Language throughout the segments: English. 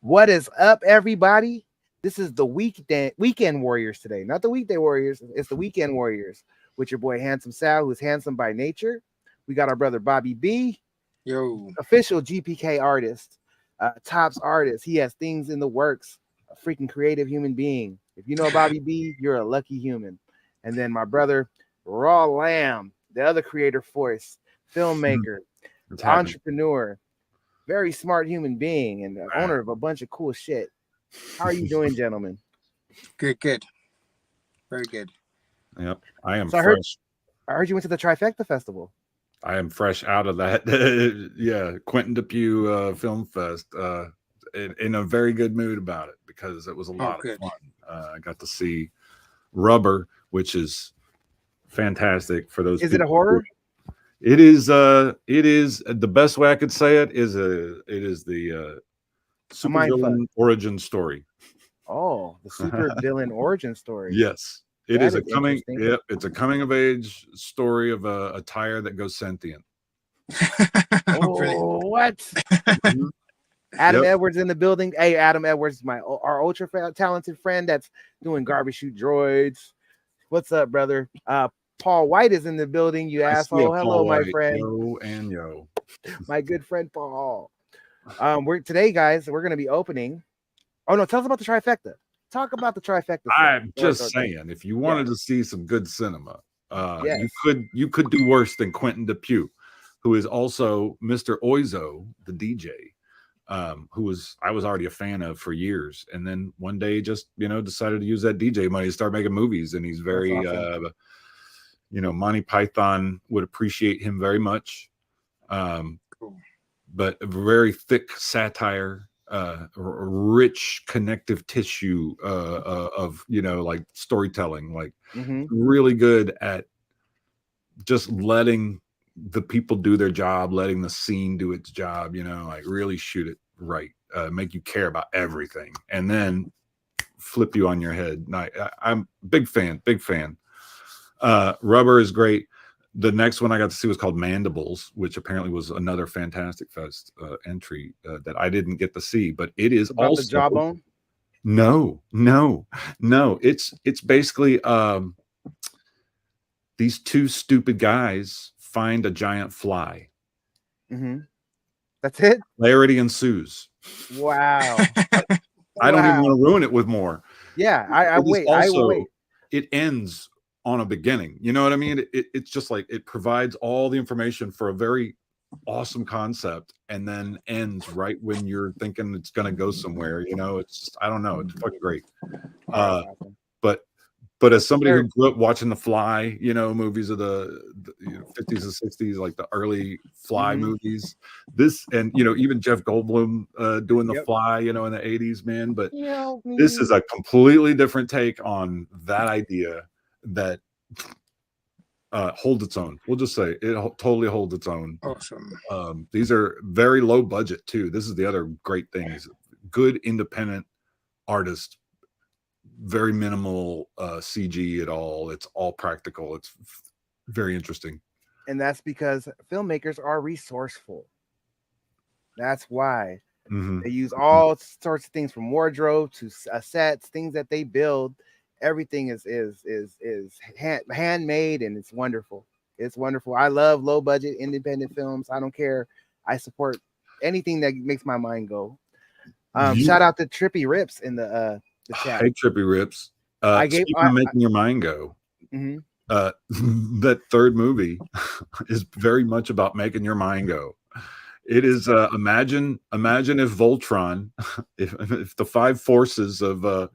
What is up, everybody? This is the weekend warriors today, not the weekday warriors. It's the weekend warriors with your boy Handsome Sal, who's handsome by nature. We got our brother Bobby B, Yo, official GPK artist, tops artist. He has things in the works. A freaking creative human being. If you know Bobby B, you're a lucky human. And then my brother Raw Lamb, the other creator force, filmmaker, It's happening. entrepreneur, very smart human being, and the owner of a bunch of cool shit. How are you doing, gentlemen? good, very good. Yep. I am So I heard fresh. I heard you went to the Trifecta Festival. I am fresh out of that. Yeah, Quentin Depew Film Fest. In a very good mood about it because it was a lot of Good. fun. I got to see Rubber, which is fantastic for those. Is it a people horror? It is. It is the best way I could say it. It is the mind fuck. supervillain origin story. Oh, the super villain origin story. Yes, it That is a is coming. interesting. Yep, it's a coming of age story of a tire that goes sentient. Brilliant. Oh, what? Mhm. Adam Yep. Edwards in the building. Hey, Adam Edwards, our ultra talented friend that's doing garbage shoot droids. What's up, brother? Paul White is in the building. You I see a asshole. Hello, Paul my White. friend. Yo and yo. My good friend Paul. We're today, guys. We're gonna be opening. Oh no, tell us about the trifecta. Talk about the trifecta. I'm just saying, if you wanted to see some good cinema, Yes. you could do worse than Quentin Depew, who is also Mr. Oizo, the DJ, who I was already a fan of for years, and then one day just decided to use that DJ money to start making movies, and he's very awesome. Monty Python would appreciate him very much, Cool. but a very thick satire. Rich connective tissue of like storytelling, like really good at just letting the people do their job, letting the scene do its job, like really shoot it right, make you care about everything, and then flip you on your head. And I'm big fan. Rubber is great. The next one I got to see was called Mandibles, which apparently was another Fantastic Fest entry that I didn't get to see, but it is About also the jawbone. no. It's basically these two stupid guys find a giant fly. That's it. Clarity ensues. Wow. I don't even want to ruin it with more. Yeah, I wait. I will wait. It ends on a beginning. You know what I mean? It's just like it provides all the information for a very awesome concept and then ends right when you're thinking it's going to go somewhere. It's just, I don't know. It's fucking great. Awesome. But as somebody who grew up watching the Fly, movies of the 50s and 60s, like the early Fly movies, this, and even Jeff Goldblum doing the Fly, in the 80s, man. But this is a completely different take on that idea that holds its own. We'll just say it totally holds its own. Awesome. These are very low budget too. This is the other great thing: is good independent artists. Very minimal CG at all. It's all practical. It's very interesting. And that's because filmmakers are resourceful. That's why they use all sorts of things, from wardrobe to sets, things that they build. Everything is handmade, and it's wonderful. It's wonderful. I love low budget independent films. I don't care. I support anything that makes my mind go. Shout out to Trippy Rips in the chat. Hey, Trippy Rips. Making your mind go. That third movie is very much about making your mind go. It is imagine if Voltron, if the five forces of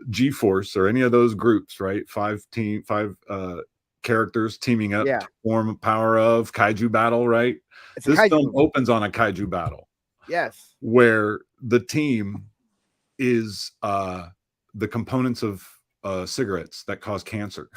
G-Force or any of those groups, right? Five characters teaming up to form a power of kaiju battle, right? This film opens on a kaiju battle. Yes. Where the team is the components of cigarettes that cause cancer.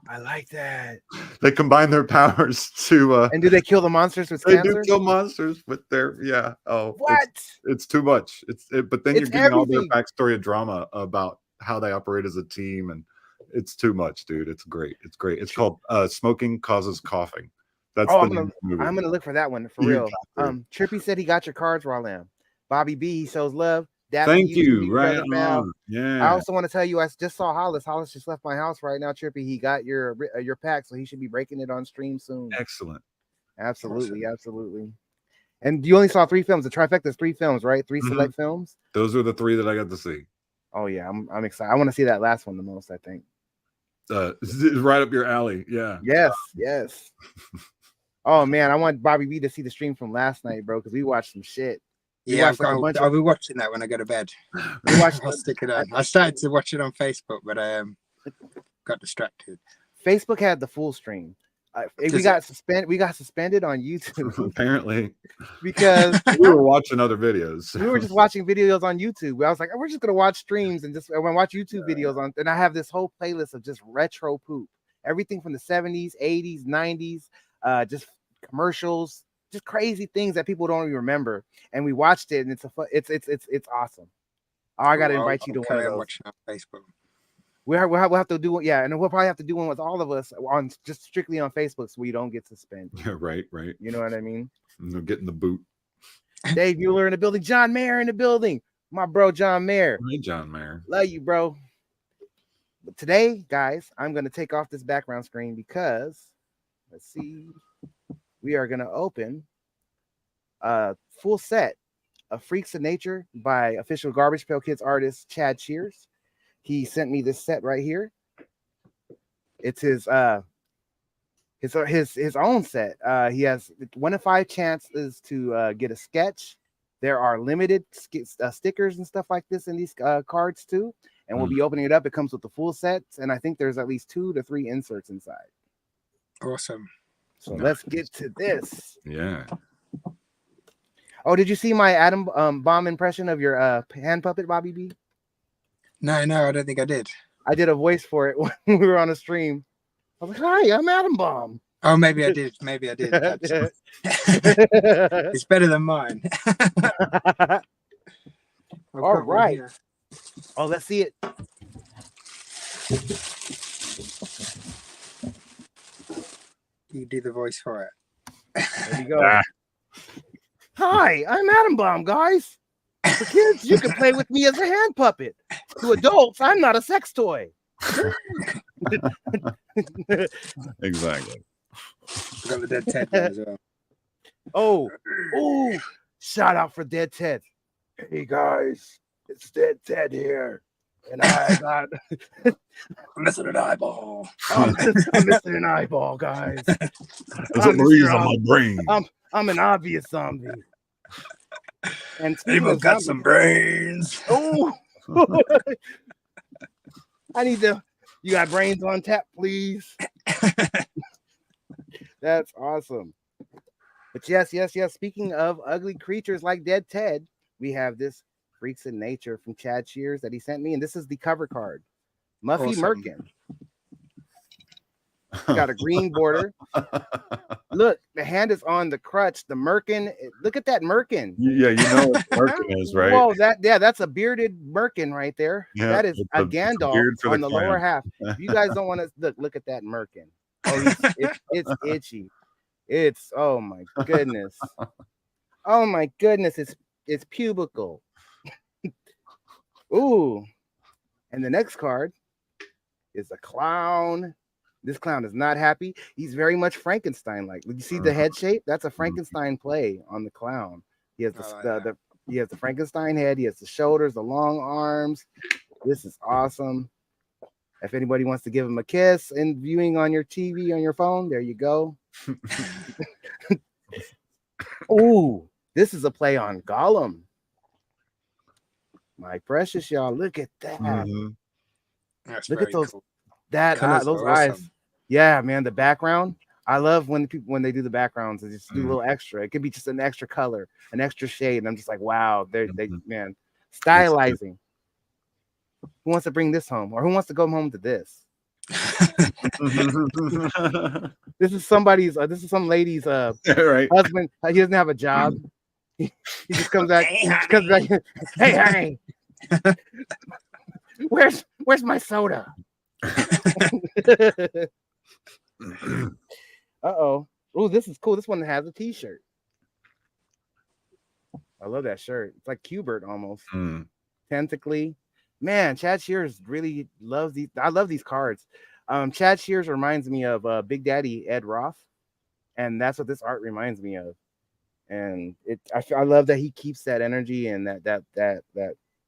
I like that. They combine their powers to and do they kill the monsters with they cancer? do kill monsters with their what? It's too much. But then you're getting everything. all their backstory of drama about how they operate as a team, and it's too much, dude. It's great. It's called Smoking Causes Coughing. That's Oh, the name of the movie. I'm gonna look for that one for You real. got to. Trippy said he got your cards, Roland. Bobby B, he shows love. Dap to Thank you, too, you. big Right brother pal. on. Yeah. I also want to tell you, I just saw Hollis. Hollis just left my house right now. Trippy, he got your pack, so he should be breaking it on stream soon. Excellent. Absolutely, absolutely. And you only saw 3 films. The trifecta is 3 films, right? 3 select films. Those are the 3 that I got to see. Oh yeah, I'm excited. I want to see that last one the most, I think. Right up your alley. Yeah. Yes. Oh man, I want Bobby B to see the stream from last night, bro, because we watched some shit. I'll be watching that when I go to bed. I'll stick it on. I started to watch it on Facebook, but I got distracted. Facebook had the full stream. We got suspended on YouTube apparently because we were watching other videos. We were just watching videos on YouTube. I was like, we're just gonna watch streams and I'm gonna watch YouTube videos on. And I have this whole playlist of just retro poop, everything from the 70s, 80s, 90s, just commercials, just crazy things that people don't even remember. And we watched it, and it's awesome. Oh, I gotta invite you to one of those. Watching on Facebook. We'll have to do one, yeah, and we'll probably have to do one with all of us on just strictly on Facebook, so we don't get suspended. Yeah, right. You know what I mean? Getting the boot. Dave Bueller in the building. John Mayer in the building. My bro, John Mayer. Hey, John Mayer. Love you, bro. But today, guys, I'm going to take off this background screen because, let's see, we are going to open a full set of Freaks of Nature by official Garbage Pail Kids artist Chad Scheres. He sent me this set right here. It's his own set. He has 1 in 5 chances to get a sketch. There are limited stickers and stuff like this in these cards too. And we'll be opening it up. It comes with the full sets, and I think there's at least 2 to 3 inserts inside. Awesome. So let's get to this. Yeah. Oh, did you see my atom bomb impression of your hand puppet, Bobby B? No, I don't think I did. I did a voice for it when we were on a stream. I was like, "Hi, I'm Atom Bomb." Oh, maybe I did. It's better than mine. All right. Oh, let's see it. You do the voice for it. There you go. Hi, I'm Atom Bomb, guys. For kids, you can play with me as a hand puppet. To adults, I'm not a sex toy. Exactly. I got the Dead Ted one as well. Oh, shout out for Dead Ted. Hey guys, it's Dead Ted here. And I got I'm missing an eyeball. I'm missing an eyeball, guys. There's a breeze on my brain. I'm an obvious zombie. And Anyone got some brains? Oh, I need to. You got brains on tap, please. That's awesome. But yes. Speaking of ugly creatures like Dead Ted, we have this Freaks in Nature from Chad Scheres that he sent me, and this is the cover card. Muffy Awesome. Merkin. Got a green border. Look, the hand is on the crutch. The Merkin. Look at that Merkin. Yeah, you know what Merkin is, right? Whoa, that's a bearded Merkin right there. Yeah, that is a Gandalf on the lower half. If you guys don't want to look at that Merkin. Oh, it's itchy. It's oh my goodness. Oh my goodness, it's pubical. Ooh. And the next card is a clown. This clown is not happy. He's very much Frankenstein-like. Did you see the head shape? That's a Frankenstein play on the clown. He has he has the Frankenstein head. He has the shoulders, the long arms. This is awesome. If anybody wants to give him a kiss and viewing on your TV on your phone, there you go. Ooh, this is a play on Gollum. My precious y'all, look at that. That's look at those cool. those awesome. eyes. Yeah, man, the background. I love when they do the backgrounds, they just do a little extra. It could be just an extra color, an extra shade, and I'm just like, wow, they man, stylizing. Who wants to bring this home, or who wants to go home to this? This is some lady's right. husband. He doesn't have a job. He just comes back. Hey, where's my soda? Uh-oh. Oh, this is cool. This one has a T-shirt. I love that shirt. It's like Cubert almost. Tentacly. Man, Chad Scheres really loves these. I love these cards. Chad Scheres reminds me of Big Daddy Ed Roth, and that's what this art reminds me of. And I love that he keeps that energy and that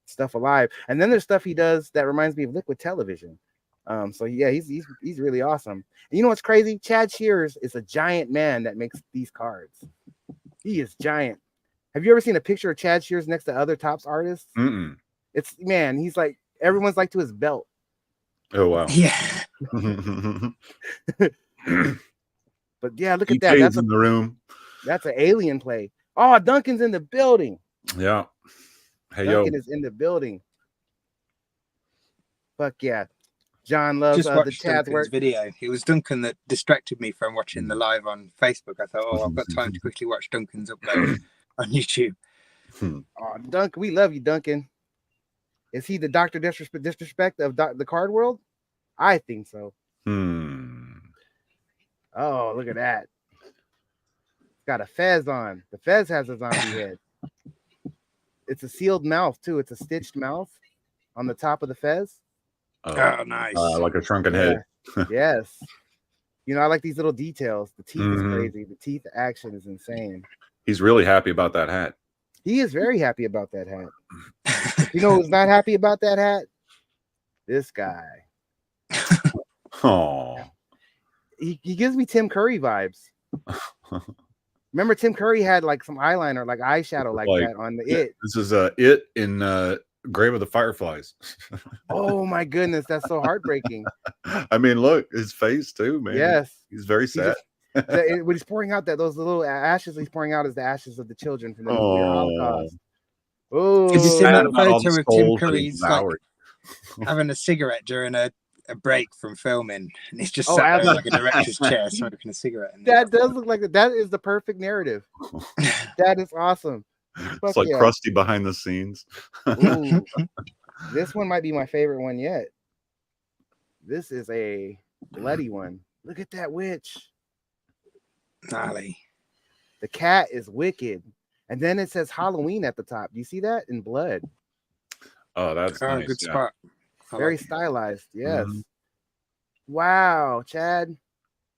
stuff alive. And then there's stuff he does that reminds me of Liquid Television. So yeah, he's really awesome. And you know what's crazy? Chad Scheres is a giant man that makes these cards. He is giant. Have you ever seen a picture of Chad Scheres next to other Topps artists? It's man, he's like everyone's like to his belt. Oh wow. Yeah. But yeah, look at that. That's in the room. That's an alien play. Oh, Duncan's in the building. Yeah. Hey, Duncan is in the building. Fuck yeah. John loves the Chad's work. Video. It was Duncan that distracted me from watching the live on Facebook. I thought, oh, I've got time to quickly watch Duncan's upload on YouTube. Oh, Duncan, we love you, Duncan. Is he the Dr. Disrespect of the card world? I think so. Oh, look at that. Got a fez on. The fez has a zombie head. It's a sealed mouth, too. It's a stitched mouth on the top of the fez. Oh, nice. Like a shrunken head. Yes. You know, I like these little details. The teeth is crazy. The teeth action is insane. He's really happy about that hat. He is very happy about that hat. You know who's not happy about that hat? This guy. Oh. He gives me Tim Curry vibes. Remember Tim Curry had like some eyeliner, like eyeshadow like that on the It. This is It in Grave of the Fireflies. Oh my goodness, that's so heartbreaking. I mean, look, his face too, man. Yes. He's very sad. When he's pouring out those little ashes he's pouring out is the ashes of the children from the nuclear Holocaust. Oh, did you see that photo of Tim Curry's like having a cigarette during a break from filming, and he's just sat there like a director's chair smoking a cigarette? That does look like that is the perfect narrative. That is awesome. It's like Krusty behind the scenes. Ooh, this one might be my favorite one yet. This is a bloody one. Look at that witch. Gnarly. The cat is wicked. And then it says Halloween at the top. Do you see that in blood? Oh, that's nice. Good spot. Very stylized. Yes. Wow, Chad.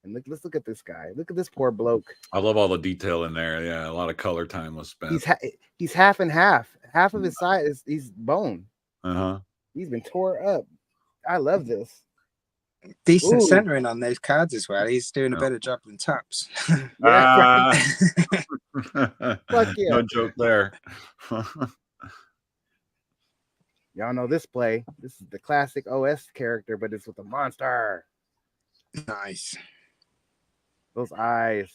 And let's look at this guy. Look at this poor bloke. I love all the detail in there. Yeah, a lot of color time was spent. He's half and half. Half of his side is he's bone. He's been tore up. I love this. Decent centering on those cards as well. He's doing a better job than Topps. Fuck yeah. No joke there. Y'all know this play. This is the classic OS character, but it's with a monster. Nice. Those eyes,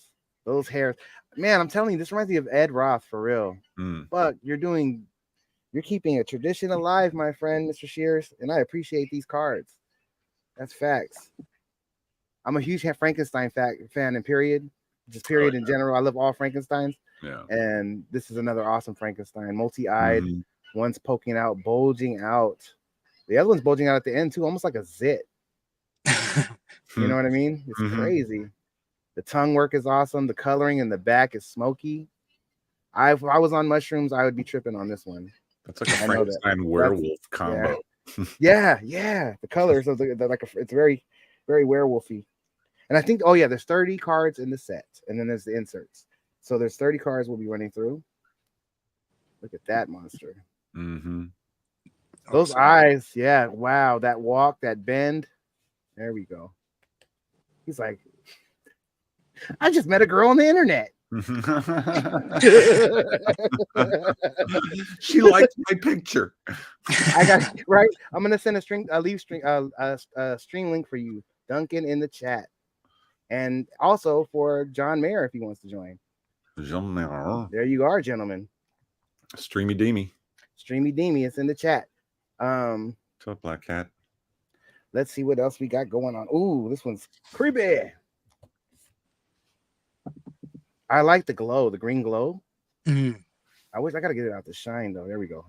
those hairs. Man, I'm telling you, this reminds me of Ed Roth for real. Fuck, you're keeping a tradition alive, my friend, Mr. Scheres, and I appreciate these cards. That's facts. I'm a huge Frankenstein fan, and period. Just period in general. I love all Frankensteins. Yeah. And this is another awesome Frankenstein, multi-eyed. One's poking out, bulging out. The other one's bulging out at the end too, almost like a zit. You know what I mean? It's crazy. The tongue work is awesome. The coloring in the back is smoky. If I was on mushrooms, I would be tripping on this one. That's like a Frankenstein werewolf combo. Yeah. The colors of it's very, very werewolfy. And I think, there's 30 cards in the set, and then there's the inserts. So there's 30 cards we'll be running through. Look at that monster. Those eyes, yeah. Wow, that walk, that bend. There we go. He's like, I just met a girl on the internet. She liked my picture. I got right. I'm gonna send a stream link for you, Duncan, in the chat, and also for John Mayer if he wants to join. John Mayer. There you are, gentlemen. Streamy Deemy. It's in the chat. What's up, Black Cat? Let's see what else we got going on. Ooh, this one's creepy. I like the glow, the green glow. I gotta get it out to shine though. There we go.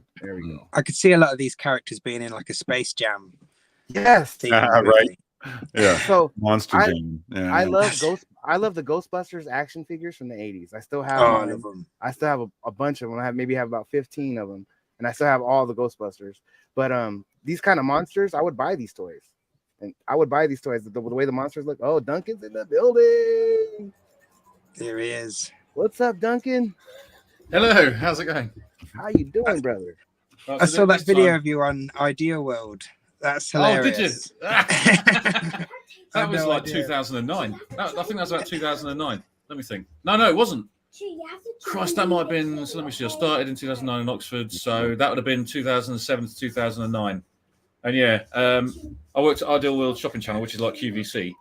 I could see a lot of these characters being in like a Space Jam. Yes. Right. Yeah. So Monster Jam. Yeah. I love I love the Ghostbusters action figures from the 80s. I still have I mine. love them. I still have a bunch of them. I have about 15 of them, and I still have all the Ghostbusters. But these kind of monsters, I would buy these toys, and I would buy these toys. The way the monsters look. Oh, Duncan's in the building. There he is. What's up, Duncan? Hello, how's it going? How you doing, brother? I saw that video of you on Ideal World. That's hilarious. Oh, did you? That was no like idea. 2009. I think that was about 2009. Let me think. No, it wasn't. Christ, that might have been. So let me see. I started in 2009 in Oxford, so that would have been 2007 to 2009. And yeah, I worked at Ideal World Shopping Channel, which is like QVC,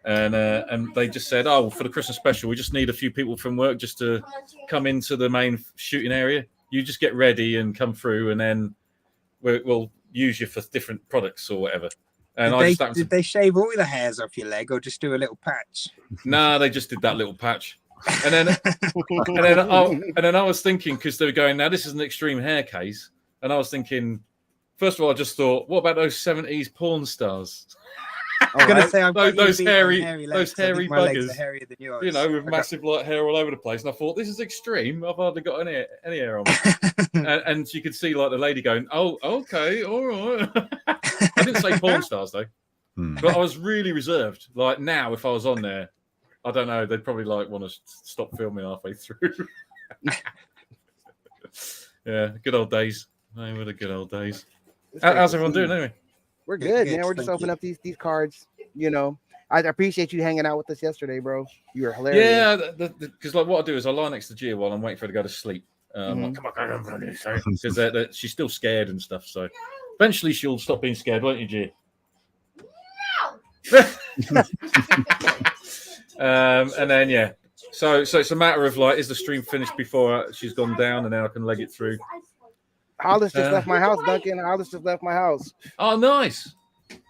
and they just said, "Oh, for the Christmas special, we just need a few people from work just to come into the main shooting area. You just get ready and come through, and then we'll use you for different products or whatever." And did they shave all the hairs off your leg or just do a little patch? No, they just did that little patch. And then I was thinking, because they were going, now this is an extreme hair case, and I was thinking, first of all, I just thought, what about those 70s porn stars? I'm gonna say those hairy buggers, than yours. You know, with massive like hair all over the place. And I thought, this is extreme. I've hardly got any hair on me. and you could see like the lady going, "Oh, okay, all right." I didn't say porn stars though, but I was really reserved. Like now, if I was on there, I don't know, they'd probably like want to stop filming halfway through. Yeah, good old days. They were the good old days. How's everyone doing anyway? We're good, man. We're just opening up these cards. You know, I appreciate you hanging out with us yesterday, bro. You were hilarious. Yeah, because like what I do is I lie next to Gia while I'm waiting for her to go to sleep. I'm like, come on, because she's still scared and stuff. So eventually she'll stop being scared, won't you, Gia? No. And then yeah, so it's a matter of like, is the stream finished before she's gone down, and then I can leg it through. Hollis just left my house, Duncan. Hollis just left my house. Oh, nice.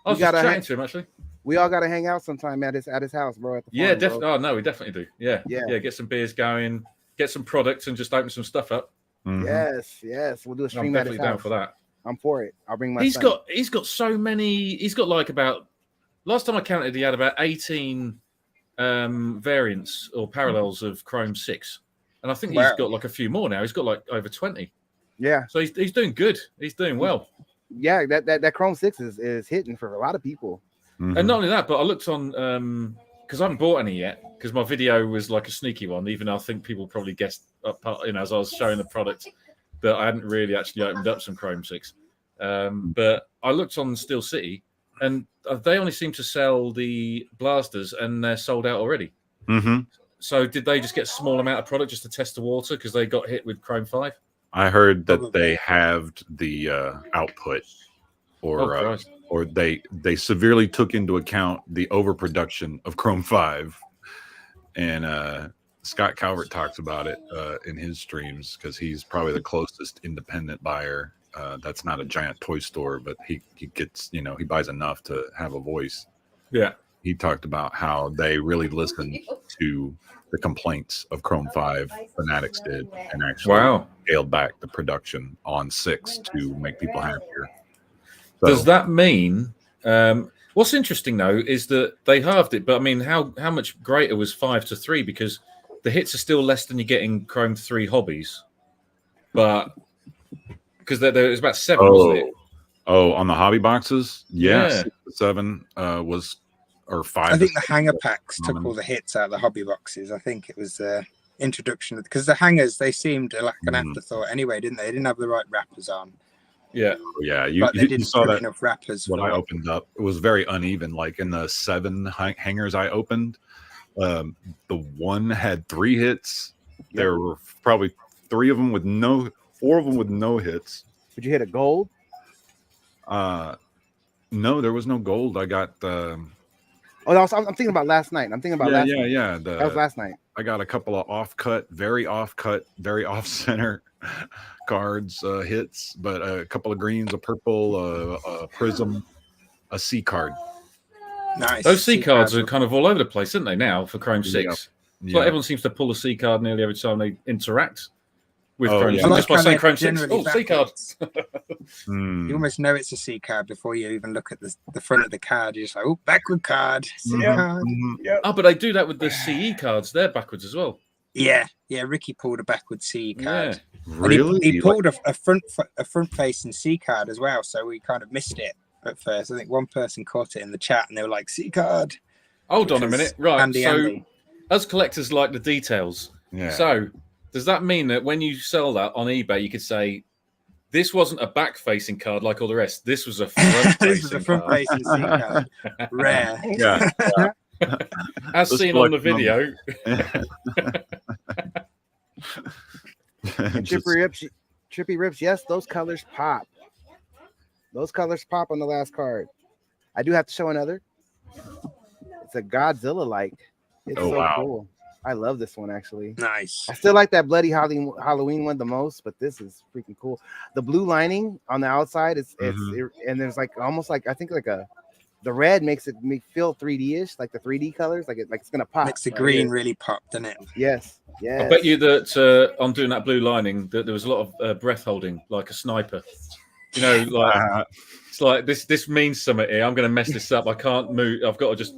I was just chatting to him actually. We all got to hang out sometime at his house, bro. At the yeah, farm, definitely. Oh no, we definitely do. Yeah. Get some beers going, get some products, and just open some stuff up. Mm-hmm. Yes. We'll do a stream. I'm definitely down for that. I'm for it. I'll bring my. He's got so many. He's got like about. Last time I counted, he had about 18 variants or parallels of Chrome 6, and I think he's got like a few more now. He's got like over 20. Yeah. So he's doing good. He's doing well. Yeah, that Chrome 6 is hitting for a lot of people. Mm-hmm. And not only that, but I looked on because I haven't bought any yet, because my video was like a sneaky one, even though I think people probably guessed as I was showing the product that I hadn't really actually opened up some Chrome 6. But I looked on Steel City, and they only seem to sell the blasters, and they're sold out already. Mm-hmm. So did they just get a small amount of product just to test the water because they got hit with Chrome 5? I heard that they halved the output, or they severely took into account the overproduction of Chrome 5. And Scott Calvert talks about it in his streams, because he's probably the closest independent buyer. That's not a giant toy store, but he gets, he buys enough to have a voice. Yeah. He talked about how they really listened to the complaints of Chrome 5. Fanatics did, and actually scaled back the production on 6 to make people happier. So, does that mean what's interesting though is that they halved it, but I mean, how much greater was 5 to 3? Because the hits are still less than you get in Chrome 3 hobbies, but because there was about 7, wasn't it? Oh, on the hobby boxes, yeah. 7 was. Or 5. I think the hanger packs took all the hits out of the hobby boxes. I think it was the introduction, because the hangers, they seemed like an afterthought anyway, didn't they? They didn't have the right wrappers on. Yeah. You didn't saw that enough wrappers. When I opened up, it was very uneven. Like in the 7 hangers I opened, the one had 3 hits. There were probably 4 of them with no hits. Did you hit a gold? No, there was no gold. I got I'm thinking about last night. That was last night. I got a couple of very off center cards hits, but a couple of greens, a purple, a prism, a C card. Nice. Those C cards are kind of all over the place, aren't they, now for Chrome 6? Yep. It's like everyone seems to pull a C card nearly every time they interact. with Oh, Chrome yeah. Six, just by saying Chrome 6. Generally Oh, C card. You almost know it's a C card before you even look at the front of the card. You're just like, oh, backward card, C card. Yep. Oh, but they do that with the CE cards. They're backwards as well. Yeah. Ricky pulled a backward C card. Yeah. Really? And he pulled a front facing C card as well, so we kind of missed it at first. I think one person caught it in the chat, and they were like, "C card." Hold on a minute. Right. Andy. As collectors like the details. Yeah. So does that mean that when you sell that on eBay, you could say, this wasn't a back-facing card like all the rest. This was a front-facing This was a front-facing C card. Rare. Yeah. As Let's seen on the collect video. Trippy Rips, yes, those colors pop. Those colors pop on the last card. I do have to show another. It's a Godzilla-like. It's cool. I love this one, actually. Nice. I still like that Bloody Halloween one the most, but this is freaking cool. The blue lining on the outside and there's like almost like I think like the red makes it feel 3D-ish, like the 3D colors, like it's gonna pop. Makes the green really pop, doesn't it? Yes. I bet you that on doing that blue lining that there was a lot of breath holding, like a sniper. You know, like it's like this means something here. I'm going to mess this up. I can't move. I've got to just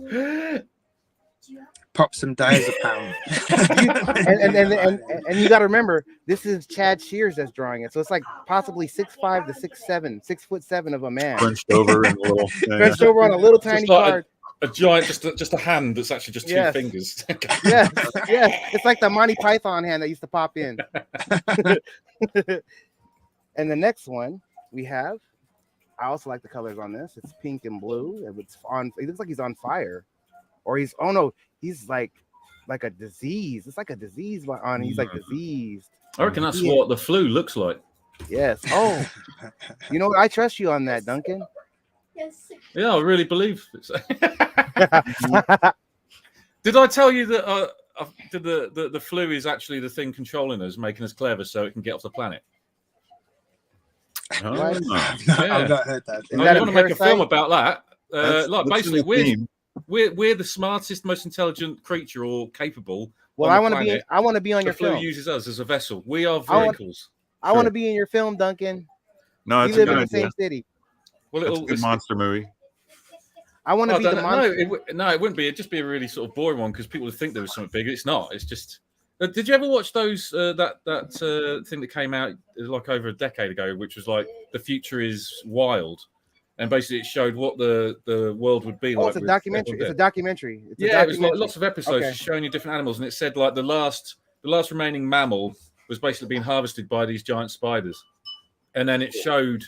pop some diazepam. and you got to remember, this is Chad Scheres that's drawing it, so it's like possibly 6'5" to 6'7", 6'7" of a man, crunched over in a little, crunched over on a little tiny card. A giant, just a hand that's actually just two fingers. Yes, it's like the Monty Python hand that used to pop in. And the next one we have, I also like the colors on this. It's pink and blue. It looks like he's on fire, or he's like a disease. It's like a disease on. He's like diseased. I reckon that's what the flu looks like. Yes. Oh, you know what? I trust you on that, Duncan. Yeah, I really believe it. Did I tell you that the flu is actually the thing controlling us, making us clever so it can get off the planet? Oh, I've not heard that. I want to make a film about that. Like basically, we're the smartest, most intelligent creature or capable. Well, I want to be on your film. The flu uses us as a vessel. We are vehicles. I want to be in your film, Duncan. No, we live in the same city. Well, it's a good monster movie. I want to be the monster. No, it wouldn't be. It'd just be a really sort of boring one because people would think there was something big. It's not. It's just. Did you ever watch those that thing that came out like over a decade ago, which was like The Future is Wild, and basically it showed what the world would be like. It's a documentary. It's a documentary. It was like lots of episodes showing you different animals, and it said like the last remaining mammal was basically being harvested by these giant spiders, and then it showed.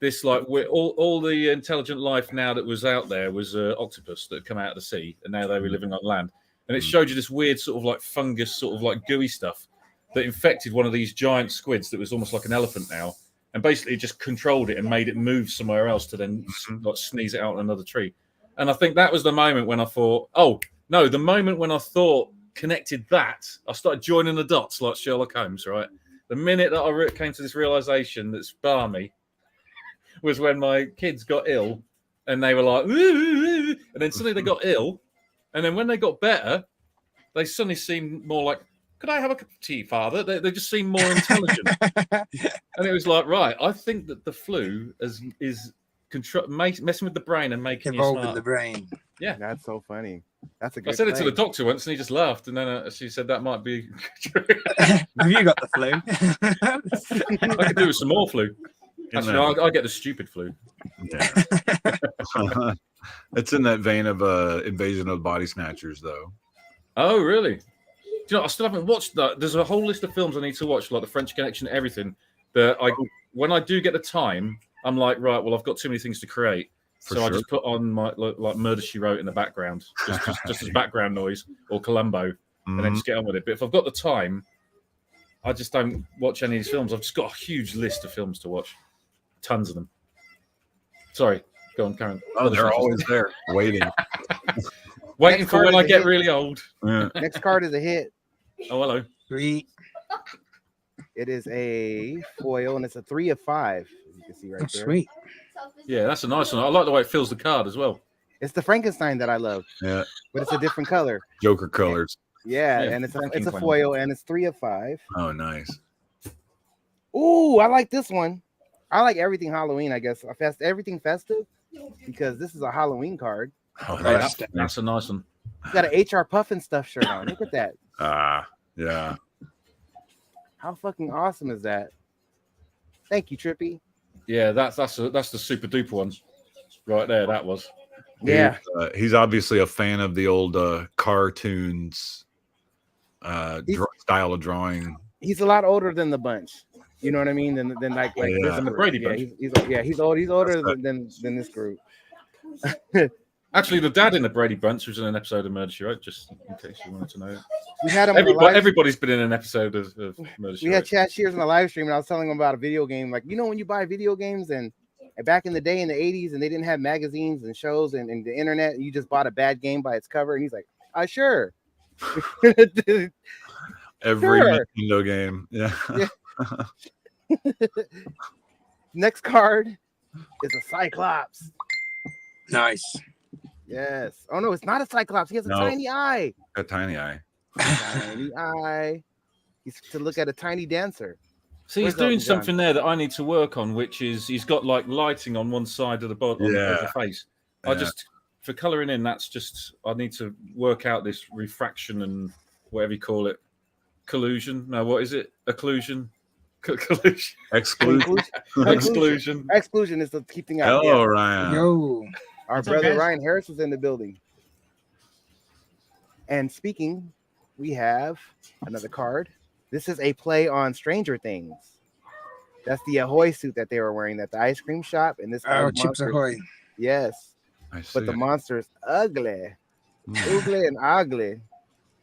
This like all the intelligent life now that was out there was octopus that had come out of the sea, and now they were living on land. And it showed you this weird sort of like fungus, sort of like gooey stuff that infected one of these giant squids that was almost like an elephant now, and basically just controlled it and made it move somewhere else to then like sneeze it out on another tree. And I think that was the moment when I thought, the moment when I thought connected that, I started joining the dots like Sherlock Holmes, right? The minute that I came to this realization that's balmy was when my kids got ill and they were like, and then suddenly they got ill. And then when they got better, they suddenly seemed more like, could I have a cup of tea, Father? They just seemed more intelligent. And it was like, right, I think that the flu is messing with the brain and making you smart. Evolving the brain. Yeah. That's so funny. That's a good I said it to the doctor once and he just laughed. And then she said that might be true. Have you got the flu? I could do with some more flu. Actually, I get the stupid flu. Yeah. It's in that vein of Invasion of the Body Snatchers, though. Oh, really? Do you know, I still haven't watched that. There's a whole list of films I need to watch, like The French Connection, everything. That when I do get the time, I'm like, right, well, I've got too many things to create. I just put on my like Murder, She Wrote in the background, just as background noise, or Columbo, and then just get on with it. But if I've got the time, I just don't watch any of these films. I've just got a huge list of films to watch. Tons of them. Sorry, go on, Karen. Oh, they're always there, waiting. Waiting for when I get really old. Yeah. Next card is a hit. Oh, hello. 3. It is a foil, and it's a 3 of 5. As you can see right there. Sweet. Yeah, that's a nice one. I like the way it fills the card as well. It's the Frankenstein that I love. Yeah. But it's a different color. Joker colors. Yeah, and it's a foil, and it's 3 of 5. Oh, nice. Ooh, I like this one. I like everything Halloween, I guess. Everything festive, because this is a Halloween card. Oh, that's a nice one. You got an HR Puffin stuff shirt on. Look at that. Yeah. How fucking awesome is that? Thank you, Trippy. Yeah, that's the super duper one right there. That was. Yeah. He's obviously a fan of the old cartoons style of drawing. He's a lot older than the bunch. You know what I mean? Than like this the Brady bunch. He's old. He's older than this group. Actually, the dad in the Brady Bunch was in an episode of Murder She Wrote, just in case you wanted to know. We had him. Everybody's been in an episode of Murder She Wrote. We had Chad Scheres on the live stream, and I was telling him about a video game. Like, you know, when you buy video games and back in the day in the 80s, and they didn't have magazines and shows and the internet, and you just bought a bad game by its cover, and he's like, sure. Every Nintendo game. Yeah. Next card is a Cyclops. Nice. Yes. Oh no, it's not a Cyclops. He has a tiny eye. A tiny eye. Tiny eye. He's to look at a tiny dancer. See, he's doing something there that I need to work on, which is he's got like lighting on one side of the body of the face. Yeah. For colouring in, that's just I need to work out this refraction and whatever you call it. Collusion. No, what is it? Occlusion. Collusion. Exclusion. Exclusion. Exclusion is the keeping out. Hello, Ryan. Yo. Our brother Ryan Harris was in the building. And speaking, we have another card. This is a play on Stranger Things. That's the Ahoy suit that they were wearing at the ice cream shop. And this Chips Ahoy. Yes. But the monster is ugly. Ugly and ugly.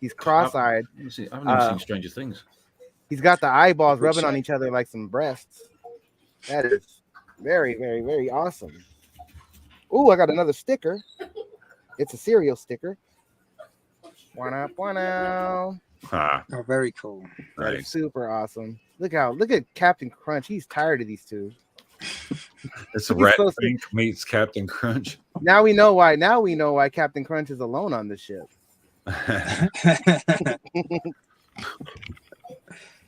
He's cross-eyed. I haven't even seen Stranger Things. He's got the eyeballs rubbing on each other like some breasts. That is very, very, very awesome. Ooh, I got another sticker. It's a cereal sticker. Wow. Oh, very cool. That is super awesome. Look at Captain Crunch. He's tired of these two. It's a rat pink meets Captain Crunch. Now we know why Captain Crunch is alone on the ship.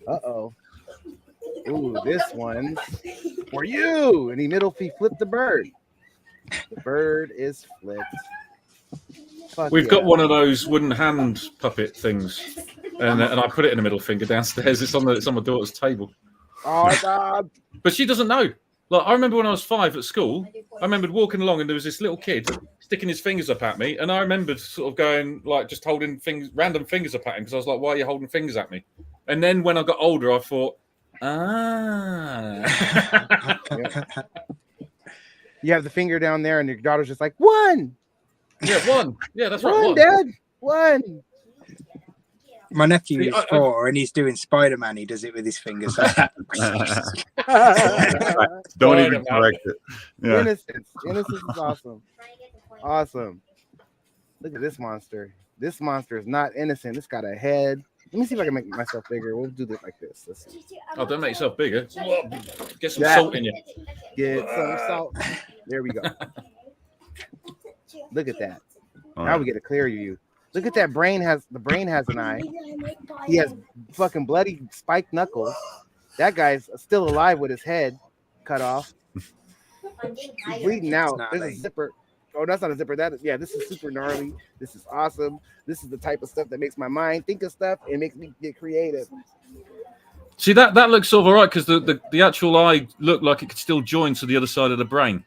Uh-oh. Ooh, this one's for you. And he flipped the bird. The bird is flipped. We've got one of those wooden hand puppet things, and I put it in the middle finger downstairs. It's on my daughter's table. Oh, God. But she doesn't know. Like, I remember when I was 5 at school, I remembered walking along and there was this little kid sticking his fingers up at me, and I remembered sort of going, like, just holding random fingers up at him because I was like, why are you holding fingers at me? And then when I got older, I thought, You have the finger down there, and your daughter's just like, 1. Yeah, 1. Yeah, that's right. 1, Dad. 1. My nephew is 4, and he's doing Spider-Man. He does it with his fingers. Don't even correct it. Yeah. Innocence is awesome. Awesome. Look at this monster. This monster is not innocent. It's got a head. Let me see if I can make myself bigger. We'll do this like this. Let's see. Oh, don't make yourself bigger. Get some salt in you. Get some salt. There we go. Look at that. All now right. we get a clear view. Look at that. The brain has an eye. He has fucking bloody spiked knuckles. That guy's still alive with his head cut off. He's bleeding out. There's a zipper. Oh, that's not a zipper. This is super gnarly. This is awesome. This is the type of stuff that makes my mind think of stuff and makes me get creative. See, that looks sort of all right because the actual eye looked like it could still join to the other side of the brain.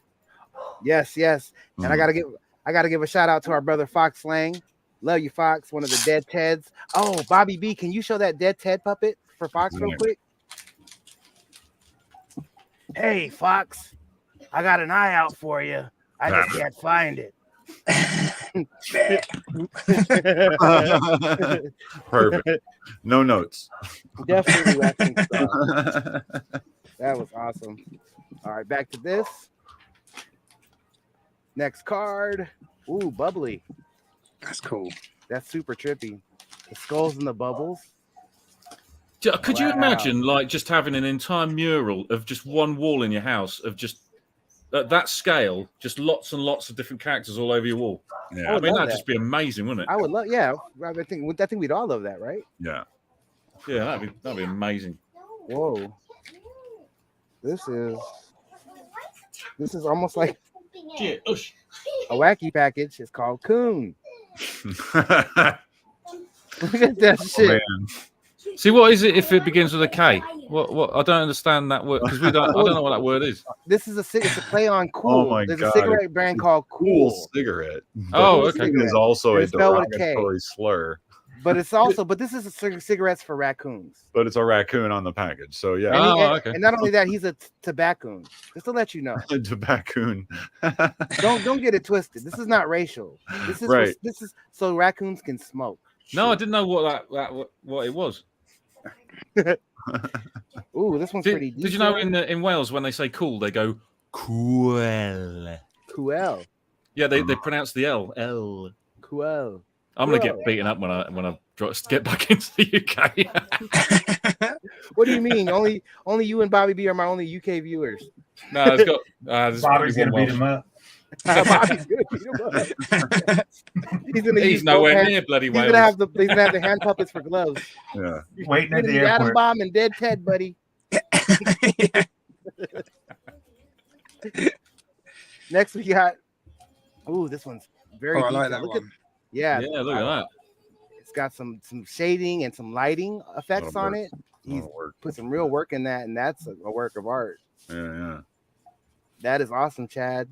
Yes. And I gotta give a shout out to our brother Fox Lang. Love you, Fox. One of the dead Teds. Oh, Bobby B, can you show that dead Ted puppet for Fox real quick? Hey, Fox, I got an eye out for you. I just can't find it. Perfect. No notes. Definitely waxing stuff. That was awesome. All right, back to this. Next card. Ooh, bubbly. That's cool. That's super trippy. The skulls and the bubbles. Could you imagine, like, just having an entire mural of just one wall in your house of just at that scale, just lots and lots of different characters all over your wall? Yeah, I mean, that'd just be amazing, wouldn't it? I would love. Yeah, I think we'd all love that, right? Yeah. Yeah, that'd be amazing. Whoa. This is almost like Shit, ush. a wacky package. It's called Coon. Look at that shit. Man. See, what is it if it begins with a K? What? I don't understand that word because we don't. I don't know what that word is. This is it's a play on cool. Oh my There's God, a cigarette brand called Cool Cool. cigarette. Oh, But okay. it is also a It's spelled with a K. derogatory slur. But it's also, this is cigarettes for raccoons. But it's a raccoon on the package. So yeah. Okay. And not only that, he's a tobaccoon. Just to let you know. A tobaccoon. Don't get it twisted. This is not racial. This is Right. this is so raccoons can smoke. No, I didn't know what it was. Ooh, this one's pretty deep. Did you know in Wales when they say cool, they go cool. Cool. Yeah, they pronounce the L. Cool. I'm gonna get beaten up when I get back into the UK. What do you mean? Only you and Bobby B are my only UK viewers. No, it's got. Bobby's gonna beat him up. Bobby's gonna beat him up. He's nowhere near bloody Wales. He's gonna have the hand puppets for gloves. Yeah. Waiting at the Atom airport. Bomb and Dead Ted, buddy. Next we got. Ooh, this one's very. I like detailed. that Look one. Yeah, Look at that. it's got some shading and some lighting effects on it. He's put some real work in that, and that's a work of art. Yeah. That is awesome, Chad.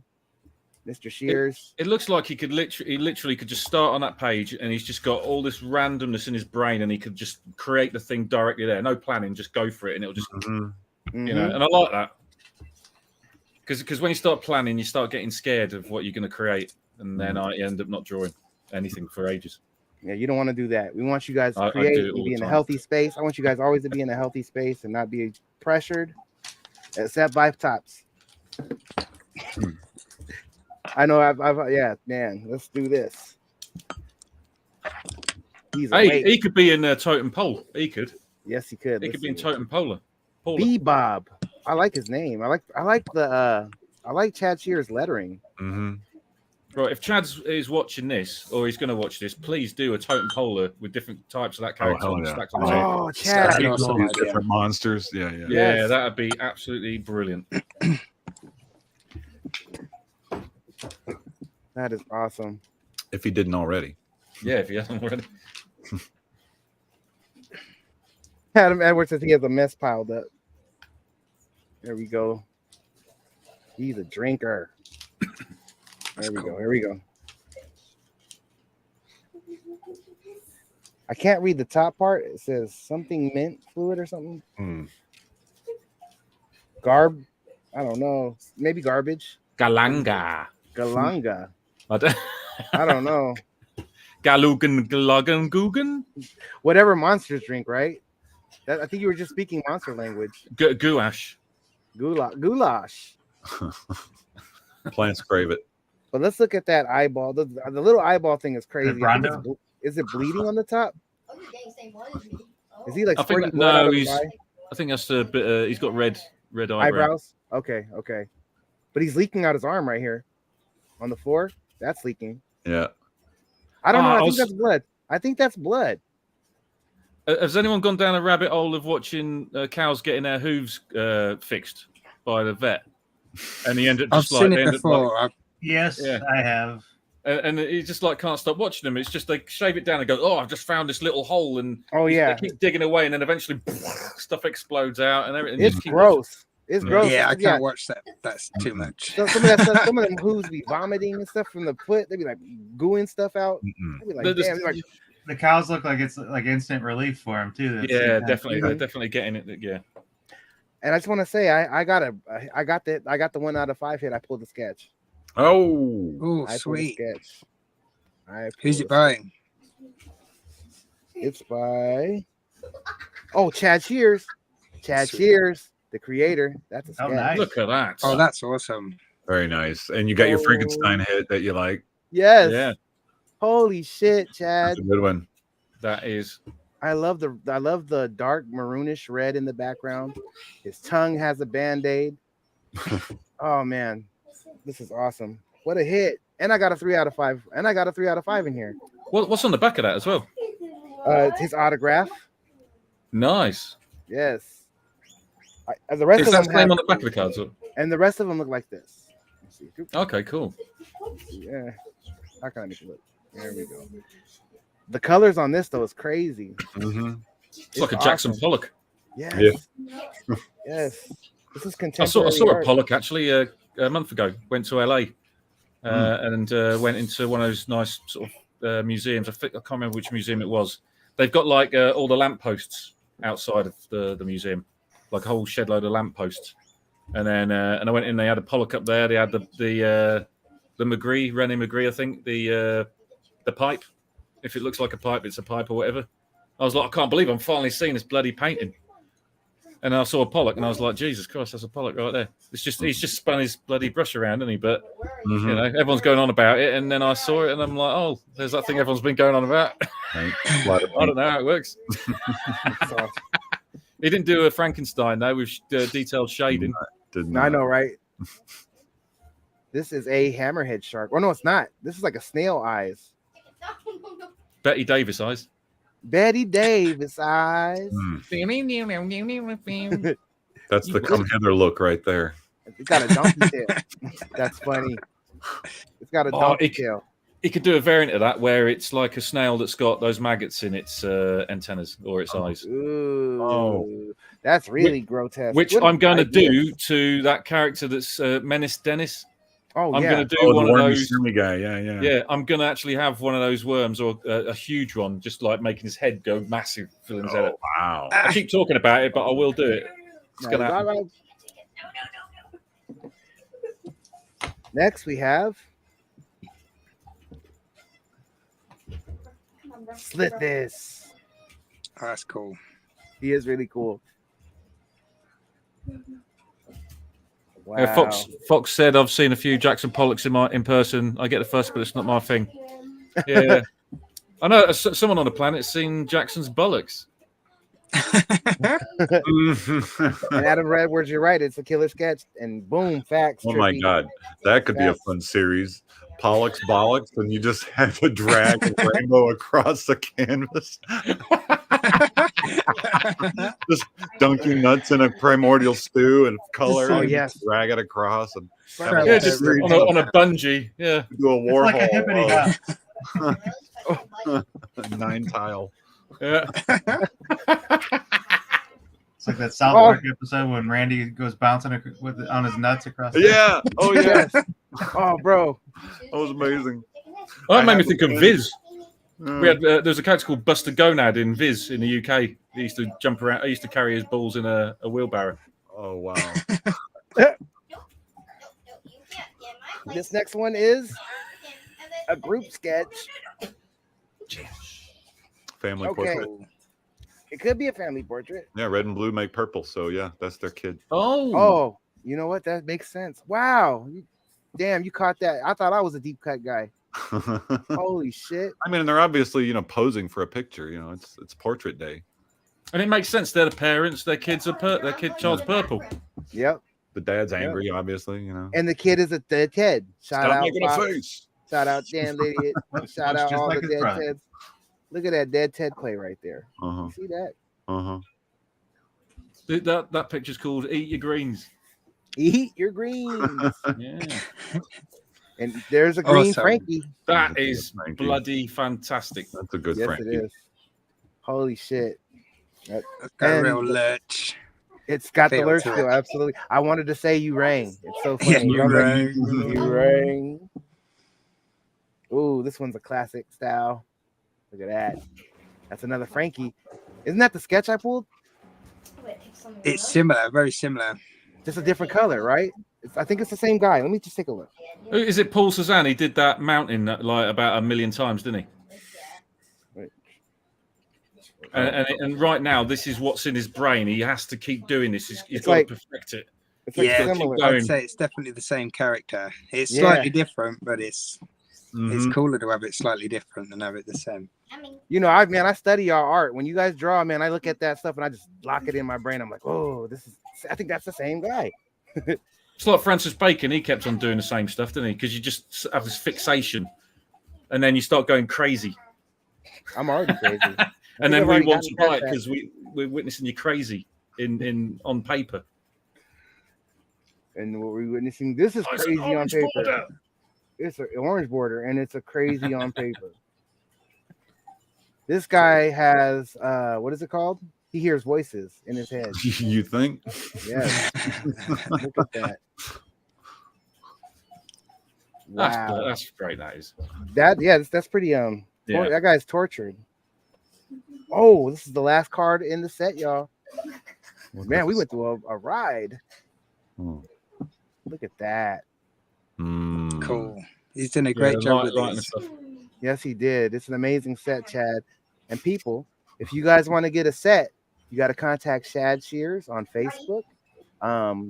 Mr. Scheres. It looks like he literally could just start on that page, and he's just got all this randomness in his brain, and he could just create the thing directly there, no planning, just go for it, and it'll just, you know. And I like that because when you start planning, you start getting scared of what you're going to create, and then I end up not drawing anything for ages. Yeah, you don't want to do that. We want you guys to create and be in a healthy space. I want you guys always to be in a healthy space and not be pressured, except by tops. I know. Yeah, man. Let's do this. He could be in Totem Pole. He could. Yes, he could. He could be in Totem Polar. B-Bob. I like his name. I like Chad Scheres' lettering. Mm-hmm. Right, if Chad is watching this, or he's going to watch this, please do a Totem Polar with different types of that character. Oh, Chad. Different monsters. Yeah. Yeah, that would be absolutely brilliant. That is awesome. If he didn't already. Yeah, if he hasn't already. Adam Edwards says he has a mess piled up. There we go. He's a drinker. Here we go. I can't read the top part. It says something mint fluid or something. I don't know. Maybe garbage. Galanga. I don't know. Galugan. Whatever monsters drink, right? I think you were just speaking monster language. Gouache. Goulash. Plants crave it. But let's look at that eyeball. The little eyeball thing is crazy. Is it bleeding on the top? Is he like squirting blood out of his eye? I think that's a bit. He's got red eyebrows. Okay. But he's leaking out his arm right here on the floor. That's leaking. Yeah. I don't know. I think that's blood. Has anyone gone down a rabbit hole of watching cows getting their hooves fixed by the vet? And he ended up just I've seen it before. Yes, yeah. I have. And he just can't stop watching them. It's just they shave it down and go, oh, I've just found this little hole, and they keep digging away, and then eventually stuff explodes out and everything. It's gross. It's gross. Yeah, I can't watch that. That's too much. So some of that stuff, some of them hooves be vomiting and stuff from the foot. They be like gooing stuff out. Be like, damn, the cows look like it's like instant relief for them too. Yeah, definitely. They're definitely getting it. Yeah. And I just want to say, I got the 1 out of 5 hit. I pulled the sketch. Oh, sweet. Who's it by? It's by Chad Scheres. Chad Scheres, the creator. That's a sketch. Nice. Look at that. Oh, that's awesome. Very nice. And you got your Frankenstein hit that you like. Yes. Yeah. Holy shit, Chad. That's a good one. That is. I love the dark maroonish red in the background. His tongue has a band-aid. Oh man, this is awesome. What a hit. And I got a 3 out of 5. And I got a 3 out of 5 in here. What's on the back of that as well? His autograph. Nice. Yes. The rest Is of that them the name have, on the back of the cards? Or? and the rest of them look like this. Let's see. Okay, cool. Yeah. How can I make it look? There we go. The colors on this though is crazy. It's like a Jackson awesome. Pollock. Yes. Yes. This is I contemporary. saw a art. Pollock actually a month ago. Went to LA and went into one of those nice sort of museums. I can't remember which museum it was. They've got like all the lampposts outside of the museum, like a whole shed load of lampposts. And then and I went in. They had a Pollock up there. They had the McGree, René McGree, I think the pipe. If it looks like a pipe, it's a pipe or whatever. I was like, I can't believe I'm finally seeing this bloody painting. And I saw a Pollock, and I was like, Jesus Christ, that's a Pollock right there. It's just he's just spun his bloody brush around, isn't he? But you know, everyone's going on about it, and then I saw it, and I'm like, oh, there's that thing everyone's been going on about. I don't know how it works. He didn't do a Frankenstein though with detailed shading. I know, right? This is a hammerhead shark. Oh no, it's not. This is like a snail eyes. Betty Davis eyes. Betty Davis eyes. That's the come hither look right there. It's got a donkey tail. That's funny. It's got a donkey tail. He could do a variant of that where it's like a snail that's got those maggots in its antennas or its eyes. Ooh, that's really grotesque. Which I'm going to do to that character that's Menace Dennis. Oh, I'm going to do one of those. Guy. Yeah. Yeah, I'm going to actually have one of those worms or a huge one, just like making his head go massive, filling his head up. Wow. I keep talking about it, but I will do it. It's going to happen. Next, we have Slit This. Oh, that's cool. He is really cool. Wow. Fox said, "I've seen a few Jackson Pollocks in person. I get the fuss, but it's not my thing." Yeah, I know someone on the planet's seen Jackson's bollocks. And Adam Redwards, you're right. It's a killer sketch, and boom, facts. Oh my God, that could be a fun series. Pollock's bollocks, and you just have to drag a rainbow across the canvas. Just dunking nuts in a primordial stew and color. Oh yes, drag it across and just on a bungee. Yeah, do a war like a hippity hop. 9 tile. Yeah. It's like that South Park episode when Randy goes bouncing on his nuts across. Yeah. Oh yeah. Oh, bro, that was amazing. Well, that made me think of Viz. We had there's a character called Buster Gonad in Viz in the UK. He used to jump around. He used to carry his balls in a wheelbarrow. Oh wow. This next one is a group sketch. Family portrait. It could be a family portrait. Yeah, red and blue make purple. So yeah, that's their kid. Oh, you know what? That makes sense. Wow. Damn, you caught that. I thought I was a deep cut guy. Holy shit. I mean, they're obviously, posing for a picture, it's portrait day. And it makes sense. They're the parents, their kids are child's purple. Yep. The dad's angry, obviously, And the kid is a dead Ted. Shout out face. Shout out Dan Idiot. Shout out all the dead Teds. Look at that dead Ted play right there. You see that? That picture's called Eat Your Greens. Eat your greens. Yeah. And there's a green Frankie. That is bloody fantastic. That's a good Frankie. Yes, it is. Holy shit. Got a real lurch. It's got the lurch feel, absolutely. I wanted to say you rang. It's so funny. Yeah, you rang. You rang. Ooh, this one's a classic style. Look at that. That's another Frankie. Isn't that the sketch I pulled? It's similar, very similar. Just a different color, right? I think it's the same guy. Let me just take a look. Is it Paul Cézanne? He did that mountain like about 1 million times, didn't he? Right. And right now, this is what's in his brain. He has to keep doing this. He's got to perfect it. It's like similar. I'd say it's definitely the same character. It's slightly different, but it's cooler to have it slightly different than have it the same. I study y'all art. When you guys draw, man, I look at that stuff and I just lock it in my brain. I'm like, oh, I think that's the same guy. It's like Francis Bacon. He kept on doing the same stuff, didn't he? Because you just have this fixation, and then you start going crazy. I'm already crazy. And then we want to write because we're witnessing you crazy on paper. And what we're witnessing, this is crazy on paper. Border. It's an orange border, and it's a crazy on paper. This guy has what is it called? He hears voices in his head. You think? Yes. Look at that. Wow, that's great. That is. That's pretty that guy's tortured. Oh, this is the last card in the set, y'all. Man, we went through a ride. Look at that. Cool. He's done a great job with these. Yes, he did. It's an amazing set, Chad. And people, if you guys want to get a set, you got to contact Chad Scheres on Facebook.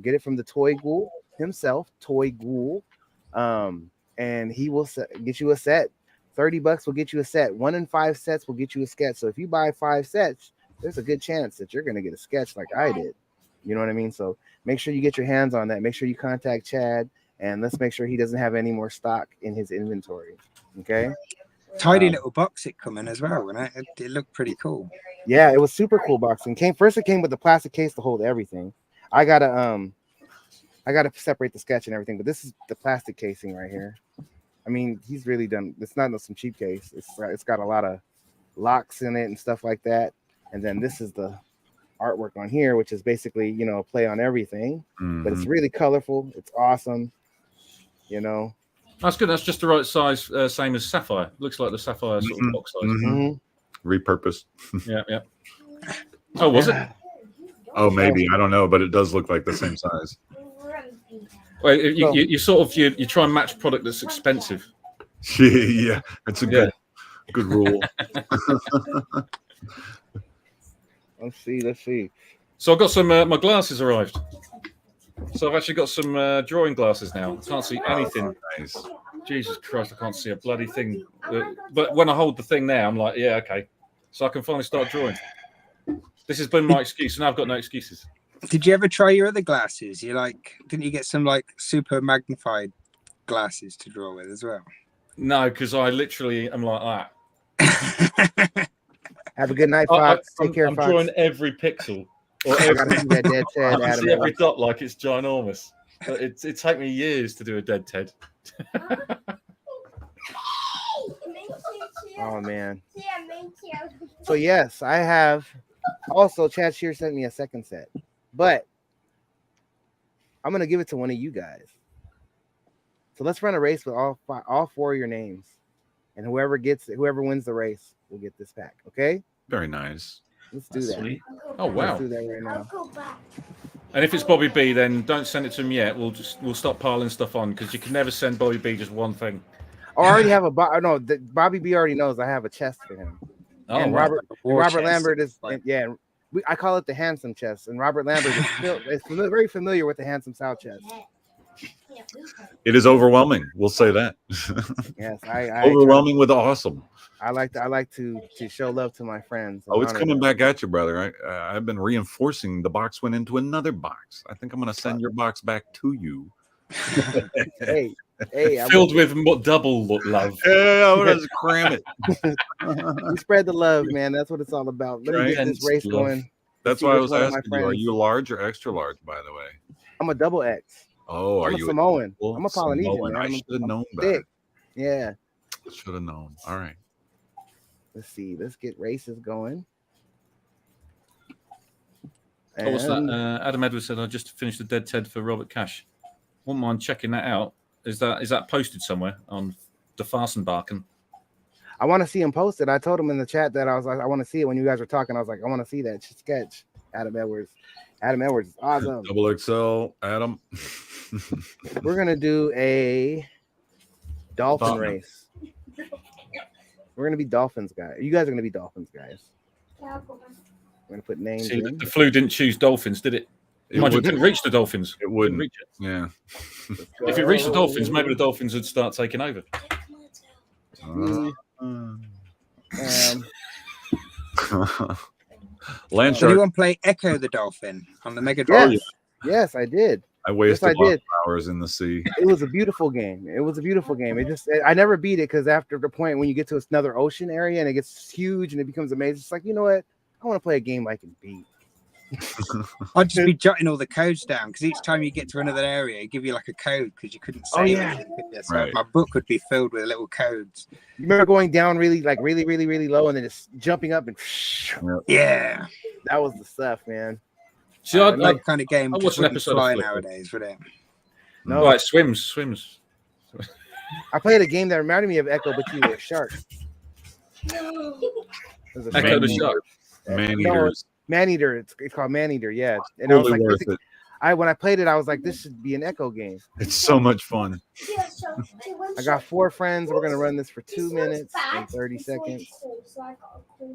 Get it from the Toy Ghoul himself, Toy Ghoul. And he will get you a set. $30 will get you a set. 1 in 5 sets will get you a sketch. So if you buy 5 sets, there's a good chance that you're going to get a sketch like I did. You know what I mean? So make sure you get your hands on that. Make sure you contact Chad, and let's make sure he doesn't have any more stock in his inventory. Okay. Tidy little box it coming as well, and it looked pretty cool. Yeah, it was super cool boxing. It came with the plastic case to hold everything. I gotta separate the sketch and everything, but this is the plastic casing right here. I mean, he's really done. It's not some cheap case. It's got a lot of locks in it and stuff like that. And then this is the artwork on here, which is basically, you know, a play on everything. But it's really colorful. It's awesome. You know, that's good. That's just the right size, same as Sapphire. Looks like the Sapphire sort of box size. Repurposed. Yeah. Oh, was it? Oh, maybe, I don't know, but it does look like the same size. Well, you sort of you try and match product that's expensive. Yeah, that's a good rule. Let's see. So I've got some. My glasses arrived. So I've actually got some drawing glasses now. I can't see anything. Oh, nice. Jesus Christ, I can't see a bloody thing. But when I hold the thing now, I'm like, yeah, okay. So I can finally start drawing. This has been my excuse, and I've got no excuses. Did you ever try your other glasses? Didn't you get some like super magnified glasses to draw with as well? No, because I literally am like that. Have a good night, Fox. Take care, I'm Fox. drawing every pixel. Or I gotta see that dead Ted. I can see every dot like it's ginormous. But it take me years to do a dead Ted. Oh man. So yes, I have. Also, Chad Scheer sent me a second set, but I'm gonna give it to one of you guys. So let's run a race with all 4 of your names, and whoever wins the race will get this pack. Okay? Very nice. Let's do that. Sweet. Oh wow! Let's do that right now. And if it's Bobby B, then don't send it to him yet. We'll stop piling stuff on because you can never send Bobby B just one thing. I already have Bobby B already knows I have a chest for him. Oh, and wow. Robert Lambert is I call it the handsome chest, and Robert Lambert is very familiar with the handsome South chest. It is overwhelming. We'll say that. Yes, I overwhelming with awesome. I like to show love to my friends. Oh, it's coming back at you, brother. I've been reinforcing the box went into another box. I think I'm going to send your box back to you. Hey, filled with double love. Yeah, I want to cram it. You spread the love, man. That's what it's all about. Let me get this race going. That's why I was asking you. Are you large or extra large, by the way? I'm a double X. Oh, I'm are a you Samoan? I'm a Polynesian. Samoan. Man. I should have known thick. better. Yeah. Should have known. All right. Let's see. Let's get races going. Oh, what's that? Adam Edwards said, I just finished the Dead Ted for Robert Cash. Wouldn't mind checking that out. Is that posted somewhere on the Farsenbarken? I want to see him posted. I told him in the chat that I was like, I want to see it when you guys were talking. I was like, I want to see that sketch. Adam Edwards. Adam Edwards is awesome. Double XL, Adam. We're gonna do a dolphin race. We're gonna be dolphins, guys. You guys are gonna be dolphins, guys. We're gonna put names. See, the flu didn't choose dolphins, did it? Imagine it didn't reach the dolphins. It wouldn't. Reach it. Yeah. If it reached the dolphins, maybe the dolphins would start taking over. Land Did anyone play Echo the Dolphin on the Mega Drive? Yes, I did. I wasted hours in the sea. It was a beautiful game. I never beat it because after the point when you get to another ocean area and it gets huge and it becomes amazing, it's like, you know what? I want to play a game I can beat. I'd just be jotting all the codes down because each time you get to another area, it give you like a code because you couldn't say anything. So Right. my book would be filled with little codes. You remember going down really low and then just jumping up and Yeah, that was the stuff, man. See, that kind of game I just watched an wouldn't episode of fly Flipper. nowadays, would it? No, Right, swims. I played a game that reminded me of Echo, but you were a shark. It was a Echo the shark. Shark. Man-eaters. Man-Eater. It's called Man-Eater. Yeah, and Totally I was worth like, it. when I played it, I was like, this should be an Echo game. It's so much fun. I got 4 friends. We're gonna run this for 2 minutes and 30 seconds.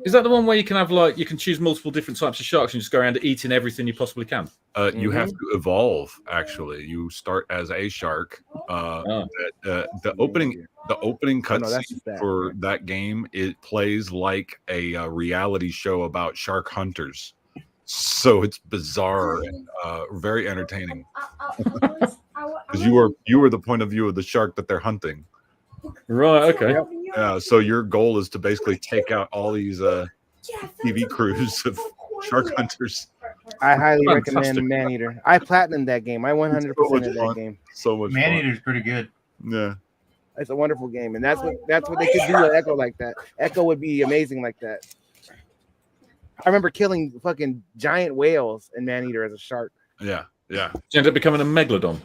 Is that the one where you can have you can choose multiple different types of sharks and just go around eating everything you possibly can? You have to evolve. Actually, you start as a shark. The opening cutscene for that game, it plays like a reality show about shark hunters. So it's bizarre and very entertaining. Because you were the point of view of the shark that they're hunting. Right. Okay. Yeah. So your goal is to basically take out all these TV crews of shark hunters. I highly recommend Man-Eater. I platinumed that game. I 100% of that game. So much fun. Man-Eater's pretty good. Yeah. It's a wonderful game, and that's what they could do with Echo like that. Echo would be amazing like that. I remember killing fucking giant whales in Man-Eater as a shark. Yeah. Yeah. You end up becoming a megalodon.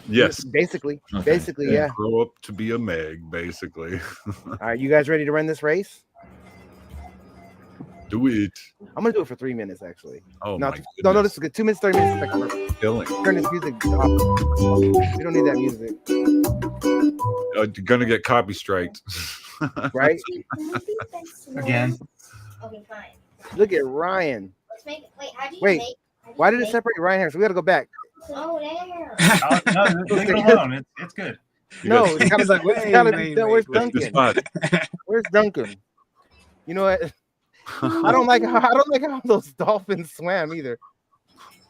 Yes. Basically. Okay. Basically, yeah. Grow up to be a Meg, basically. All right, you guys ready to run this race? Do it. I'm gonna do it for 3 minutes, actually. Oh no, my no, this is good. 2 minutes, 30 minutes. Is like killing. Turn this music off. We don't need that music. You're gonna get copy striked. Right? Again. Okay, fine. Look at Ryan. Let's make it. Wait, how do you Wait, make? why did it separate Ryan here? So we gotta go back. Oh, there. No, leave it alone. It's good. No, it's gotta, like, it's gotta be wait, done. Where's wait. Duncan? Where's Duncan? You know what? I don't like how those dolphins swam either.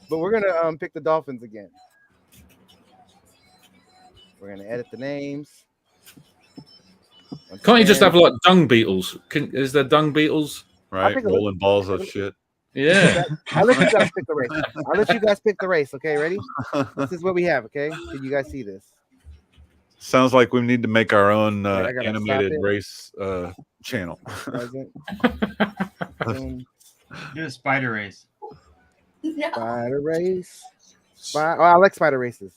But we're gonna pick the dolphins again. We're gonna edit the names. Can't you just have like dung beetles? Is there dung beetles? Right, rolling balls of shit. Yeah. I'll let you guys pick the race. I'll let you guys pick the race. Okay, ready? This is what we have. Okay, can you guys see this? Sounds like we need to make our own I gotta animated stop it. race channel. Do a spider race. No. Spider race. Oh, I like spider races.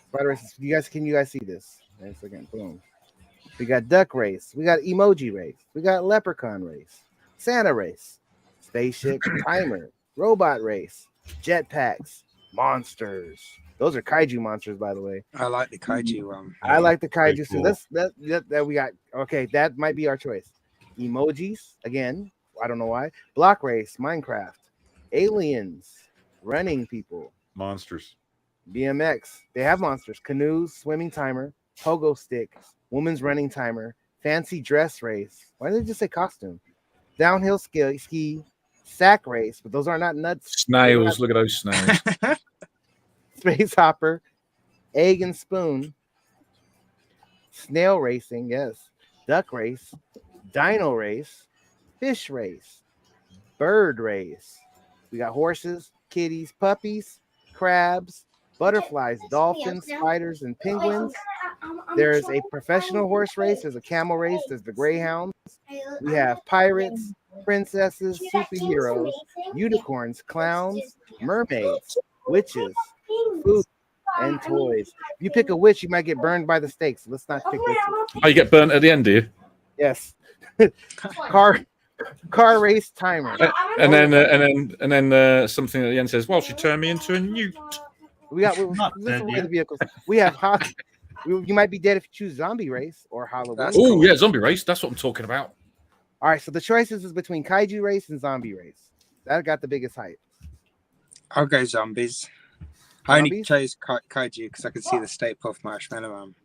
Spider races. Can you guys see this? Wait a second. Boom. We got duck race. We got emoji race. We got leprechaun race. Santa race. Spaceship timer. Robot race. Jetpacks. Monsters. Those are kaiju monsters, by the way. I like the kaiju one. I like the kaiju too. Cool. That we got. Okay, that might be our choice. Emojis again. I don't know why. Block race, Minecraft, aliens, running people, Monsters. BMX. They have monsters. Canoes, swimming timer, pogo stick, woman's running timer, fancy dress race. Why did they just say costume? Downhill ski, sack race, but those are not nuts. Snails. Look at those snails. Space hopper, egg and spoon, snail racing, yes, duck race, dino race, fish race, bird race. We got horses, kitties, puppies, crabs, butterflies, dolphins, spiders, and penguins. There's a professional horse race, there's a camel race, there's the greyhounds. We have pirates, princesses, superheroes, unicorns, clowns, mermaids, witches, food, and toys. If you pick a witch, you might get burned by the stakes. Let's not pick witches. Oh, you get burnt at the end, do you? Yes. Car race timer. And then something at the end says, "Well, she turned me into a newt." We got Not this dead is where yet. the vehicles. We have you might be dead if you choose zombie race or Halloween. That's Oh yeah, zombie race. That's what I'm talking about. All right, so the choices is between kaiju race and zombie race. That got the biggest hype. I'll go zombies. I only Zombies? chose kaiju because I could see the Stay Puft Marshmallow Man.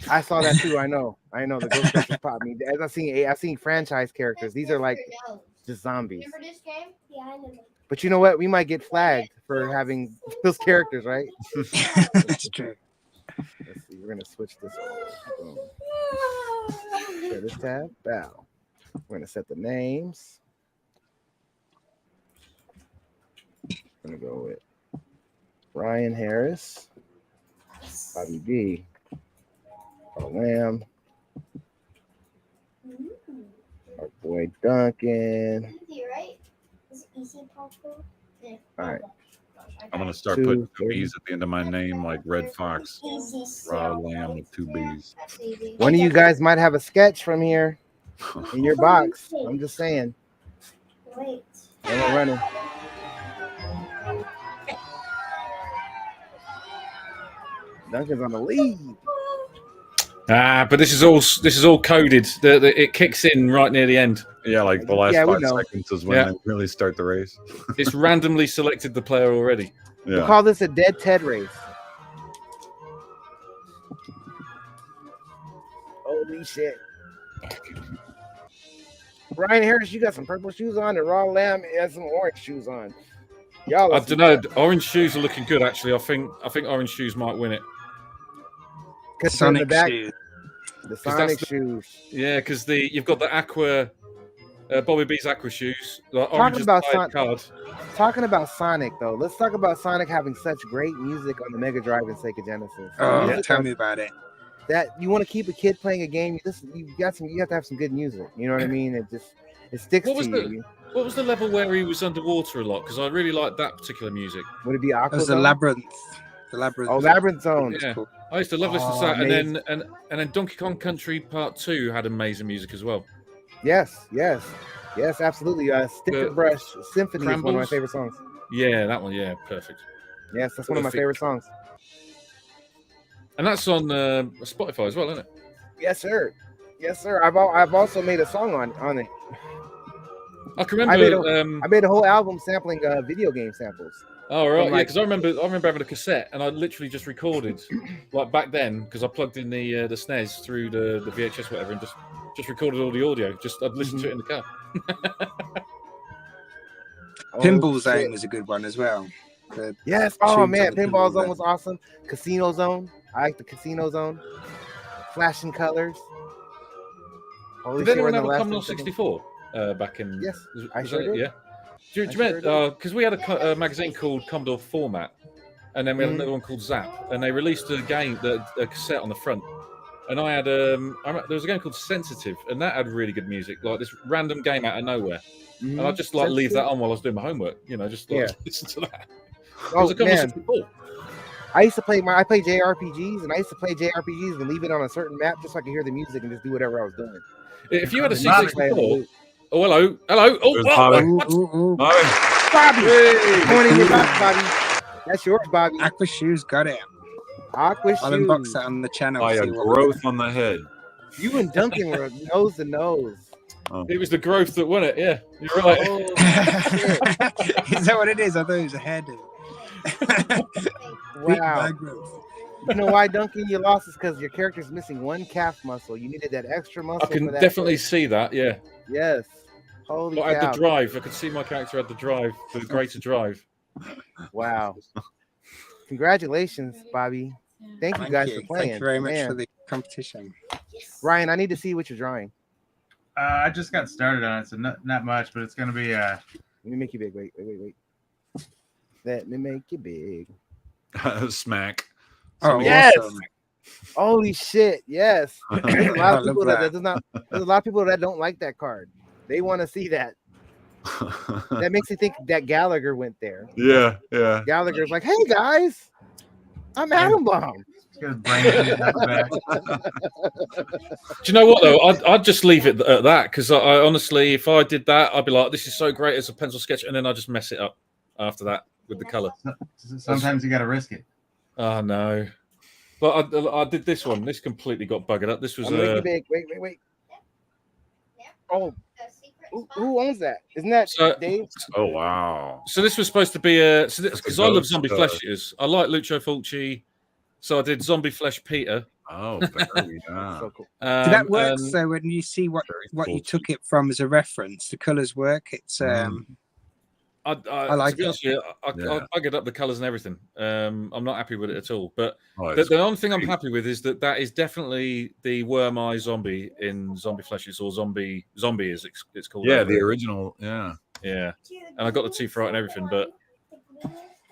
I saw that too. I know. The Ghostbusters popped me. As I've seen franchise characters. These are like just zombies. Remember this game? Yeah, I know. But you know what? We might get flagged for having those characters, right? That's true. Let's see. We're gonna switch this. Boom. Share this tab. Bow. We're gonna set the names. go with Ryan Harris, Bobby B, Lamb, our boy Duncan. Right? Is it easy possible? Yeah. All right. I'm gonna start putting two B's at the end of my name, like Red Fox, Raw Lamb with two B's. One of you guys might have a sketch from here in your box. I'm just saying. Wait. And we're running. Duncan's on the lead. But this is all coded. It kicks in right near the end. Yeah, like the last Yeah, we 5 know. seconds is when they really start the race. It's randomly selected the player already. We Yeah. call this a dead Ted race. Holy shit. Ryan Harris, you got some purple shoes on, and Raw Lamb has some orange shoes on. Y'all I don't know. Orange shoes are looking good, actually. I think orange shoes might win it. Sonic back, shoes. the Sonic shoes. Yeah, because you've got the Aqua, Bobby B's Aqua shoes. Like Talking about card. Talking about Sonic, though, let's talk about Sonic having such great music on the Mega Drive and Sega Genesis. Oh, Music tell me about it. That you want to keep a kid playing a game. You have to have some good music. You know what I mean? It sticks to you. What was the level where he was underwater a lot? Because I really liked that particular music. Would it be Aqua? It was the Labyrinth. The Labyrinth. Oh, Labyrinth Zone. Yeah. I used to love listening to that, amazing. and then Donkey Kong Country Part 2 had amazing music as well. Yes, absolutely. Sticker Brush Symphony is one of my favorite songs. Yeah, that one. Yeah, perfect. Yes, that's one of my favorite songs. And that's on Spotify as well, isn't it? Yes, sir. I've also made a song on it. I can remember. I made a whole album sampling video game samples. Oh right, yeah, because I remember having a cassette and I literally just recorded like back then because I plugged in the SNES through the VHS whatever and just recorded all the audio. I'd listen to it in the car. Pinball Zone was a good one as well. Yes. Oh man, Pinball Zone was awesome. Casino Zone. I like the Casino Zone. Flashing colors. Did anyone have a Commodore 64 back in? Yes, I sure did. Yeah. Do you remember? Because we had a magazine called Commodore Format, and then we had another one called Zap, and they released a game, a cassette on the front. And I had there was a game called Sensitive, and that had really good music, like this random game out of nowhere. And I just like leave that on while I was doing my homework, just listen to that. It was a Commodore 64. I played JRPGs, and I used to play JRPGs and leave it on a certain map just so I could hear the music and just do whatever I was doing. If you had a C64, hello. Oh, Bobby, going in your box, Bobby. That's yours, Bobby. Aqua shoes, got it. Aqua I'll shoes. unbox that on the channel. By a growth on the head. You and Duncan were nose to nose. Oh. It was the growth that won it. Yeah, you're right. Oh, is that what it is? I thought it was a hairdo. Wow. You know why, Duncan, you lost is because your character's missing one calf muscle. You needed that extra muscle. I can definitely see that. Yeah. Yes. Holy cow. I had the drive. I could see my character had the drive, the greater drive. Wow. Congratulations, Bobby. Thank you guys for playing. Thank you very much for the competition. Ryan, I need to see what you're drawing. I just got started on it, so not much, but it's going to be... Let me make you big. Wait. Let me make you big. Smack. Oh, yes. Awesome. Holy shit. Yes. There's a lot of people there's a lot of people that don't like that card. They want to see that. That makes me think that Gallagher went there. Yeah. Gallagher's like, hey guys, I'm Atom Bomb. Do you know what though? I'd just leave it at that because I honestly, if I did that, I'd be like, this is so great as a pencil sketch, and then I just mess it up after that with the color. Sometimes you got to risk it. Oh no! But I did this one. This completely got buggered up. This was Wait. Oh, who owns that? Isn't that Dave? Oh wow! So this was supposed to be because I love zombie flesh eaters. I like Lucio Fulci, so I did zombie flesh Peter. Oh, very nice. So cool. Did that work? So when you see what you took it from as a reference, the colors work. It's I like to be honest with you, I buggered up the colours and everything. I'm not happy with it at all. But the only thing I'm happy with is that is definitely the worm eye zombie in Zombie Fleshes, or zombie as it's called. Yeah, the original. Yeah. And I got the teeth right and everything. But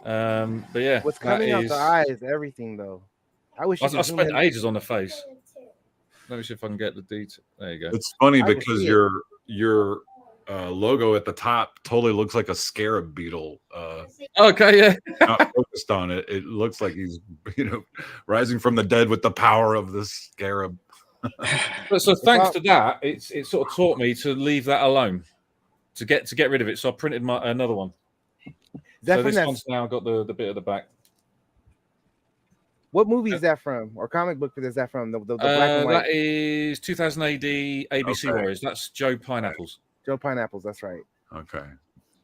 But yeah, What's coming out the eyes, everything though. I wish I spent ages on the face. Let me see if I can get the detail. There you go. It's funny because your logo at the top totally looks like a scarab beetle. Okay, yeah. Not focused on it. It looks like he's rising from the dead with the power of the scarab. So thanks to that, it sort of taught me to leave that alone, to get rid of it. So I printed another one. So this one's now got the bit at the back. What movie is that from, or comic book is that from? The black and white. That is 2000 AD ABC Warriors. That's Joe Pineapples. Joe Pineapples. That's right. Okay.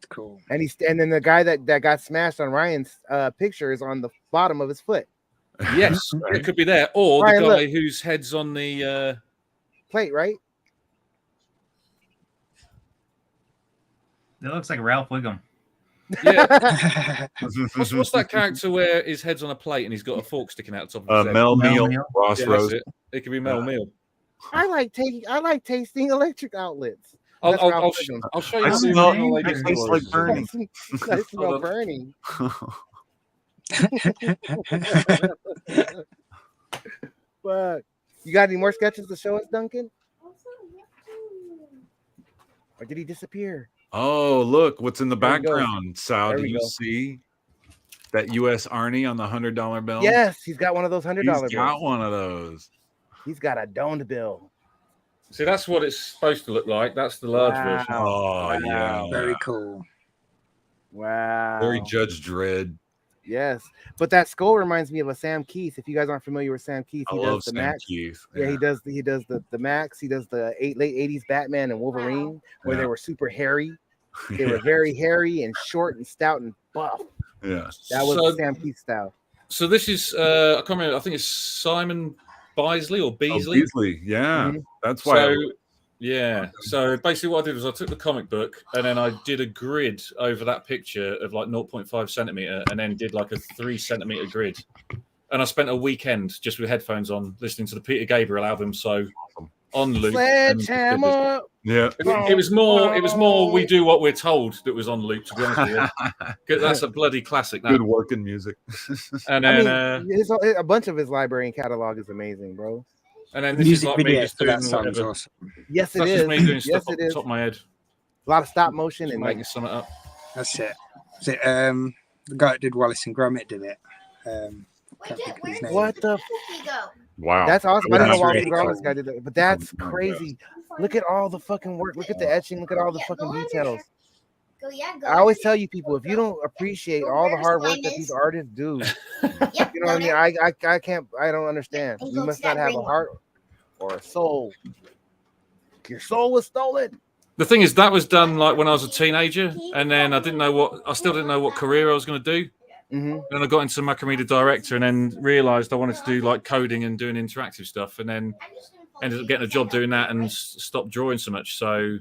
Cool. And then the guy that got smashed on Ryan's picture is on the bottom of his foot. Yes, it could be there, or Ryan, the guy whose head's on the plate, right? It looks like Ralph Wiggum. Yeah. what's that character where his head's on a plate and he's got a fork sticking out the top of his head? Mel Meal. Ross Rose. It could be Mel Meal. I like tasting electric outlets. I'll show you. I smell like burning. I smell burning. But you got any more sketches to show us, Duncan? Or did he disappear? Oh, look, what's in the background, Sal? Do you see that U.S. Arnie on the $100 bill? Yes, he's got one of those $100 bills. He's got one of those. He's got a domed bill. See, that's what it's supposed to look like. That's the large version. Oh, yeah. Very cool. Wow. Very Judge Dredd. Yes, but that skull reminds me of a Sam Keith. If you guys aren't familiar with Sam Keith, he does the Max. Yeah, he does the Max. He does the late 80s Batman and Wolverine, where they were super hairy. They were very hairy and short and stout and buff. Yeah, that was Sam Keith style. So this is I can't remember. I think it's Simon Beasley or Beasley. Beasley, yeah, that's why. Yeah. So basically what I did was I took the comic book and then I did a grid over that picture of like 0.5 centimeter and then did like a 3 centimeter grid. And I spent a weekend just with headphones on listening to the Peter Gabriel album. So on loop. Sledgehammer. Yeah. It was more we do what we're told that was on loop, to be honest with you. That's a bloody classic. That. Good working music. And then a bunch of his library and catalog is amazing, bro. And then this is like me just doing whatever. Awesome. Yes, it is. Just me doing stuff off the top of my head. A lot of stop motion and making something up. That's it. The guy that did Wallace and Gromit did it. What the? Wow, that's awesome. I didn't know Wallace and Gromit guy did that, but that's crazy. Look at all the fucking work. Look at the etching. Look at all the fucking details. I always tell you people, if you don't appreciate all the hard work that these artists do, you know what I mean? I can't. I don't understand. You must not have a heart or a soul. Your soul was stolen. The thing is, that was done like when I was a teenager, and then I still didn't know what career I was going to do. Mm-hmm. And I got into Macromedia Director, and then realized I wanted to do like coding and doing interactive stuff, and then ended up getting a job doing that and stopped drawing so much. So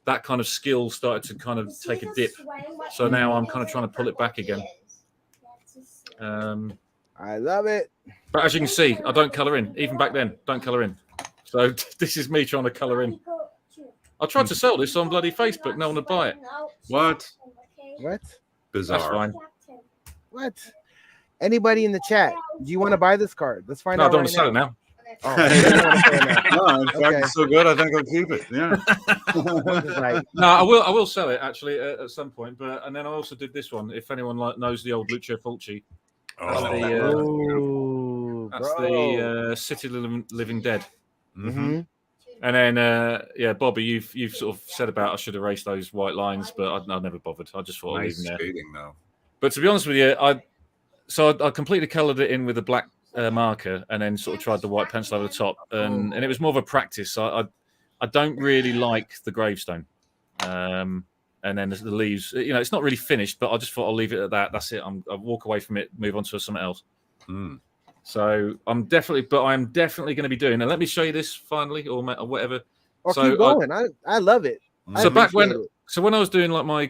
that kind of skill started to kind of take a dip. So now I'm kind of trying to pull it back again. I love it. But as you can see, I don't color in. Even back then, don't color in. So this is me trying to color in. I tried to sell this on bloody Facebook. No one would buy it. What? Bizarre. Bizarre. That's fine. What? Anybody in the chat? Do you want to buy this card? Let's find I out. don't want to sell it now. Oh, no, in fact, it's so good. I think I'll keep it. Yeah. No, I will sell it actually at some point. And then I also did this one. If anyone knows the old Lucio Fulci, that's the City Living Dead. Mm-hmm. And then Bobby, you've sort of said about I should erase those white lines, but I never bothered. I just thought I'd leave them there. Though. But to be honest with you, I completely coloured it in with a black marker and then sort of tried the white pencil over the top, and it was more of a practice. I don't really like the gravestone, and then the leaves. It's not really finished, but I just thought I'll leave it at that. That's it. I'll walk away from it, move on to something else. So I'm definitely going to be doing. And let me show you this finally, or whatever. So keep going. I love it. So back when. So when I was doing like my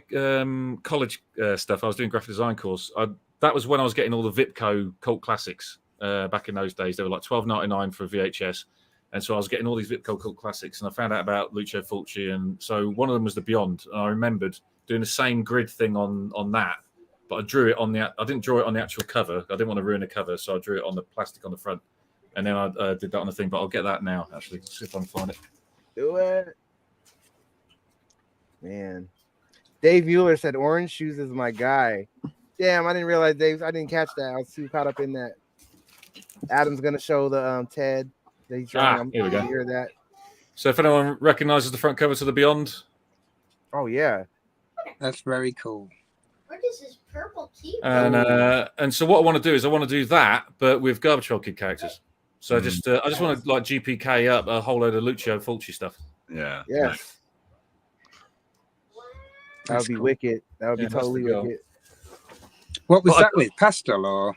college stuff, I was doing graphic design course. That was when I was getting all the Vipco cult classics back in those days. They were like $12.99 for a VHS. And so I was getting all these Vipco cult classics, and I found out about Lucio Fulci. And so one of them was The Beyond. And I remembered doing the same grid thing on that. but I drew it on the. I didn't draw it on the actual cover. I didn't want to ruin the cover, so I drew it on the plastic on the front, and then I did that on the thing. But I'll get that now. Actually, let's see if I can find it. Do it, man. Dave Mueller said Orange Shoes is my guy. Damn, I didn't realize Dave. I didn't catch that. I was too caught up in that. Adam's gonna show the Ted that he's drawing. Here we go. Hear that? So if anyone recognizes the front cover to the Beyond, oh yeah, that's very cool. What is this purple key? And so what I want to do is I want to do that, but with Garbage Pail Kid characters. So I just want to like GPK up a whole load of Lucio Fulci stuff. Yeah. Yes. That would be wicked. That would be totally wicked. What was that with? Pastel or?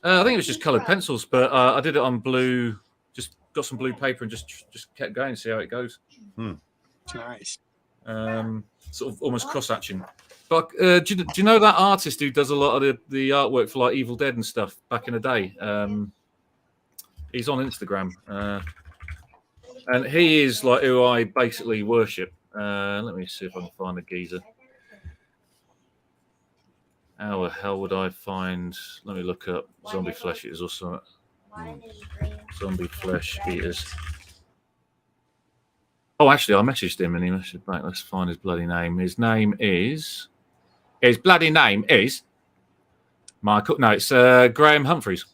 I think it was just colored pencils, but I did it on blue. Just got some blue paper and just kept going to see how it goes. Nice. Sort of almost cross-hatching. But do you know that artist who does a lot of the artwork for like Evil Dead and stuff back in the day? He's on Instagram, and he is like who I basically worship. Let me see if I can find the geezer. How the hell would I find? Let me look up Zombie Flesh Eaters or something. Zombie Flesh Eaters. Oh, actually, I messaged him and he messaged back. Let's find his bloody name. His bloody name is Michael. No, it's Graham Humphreys.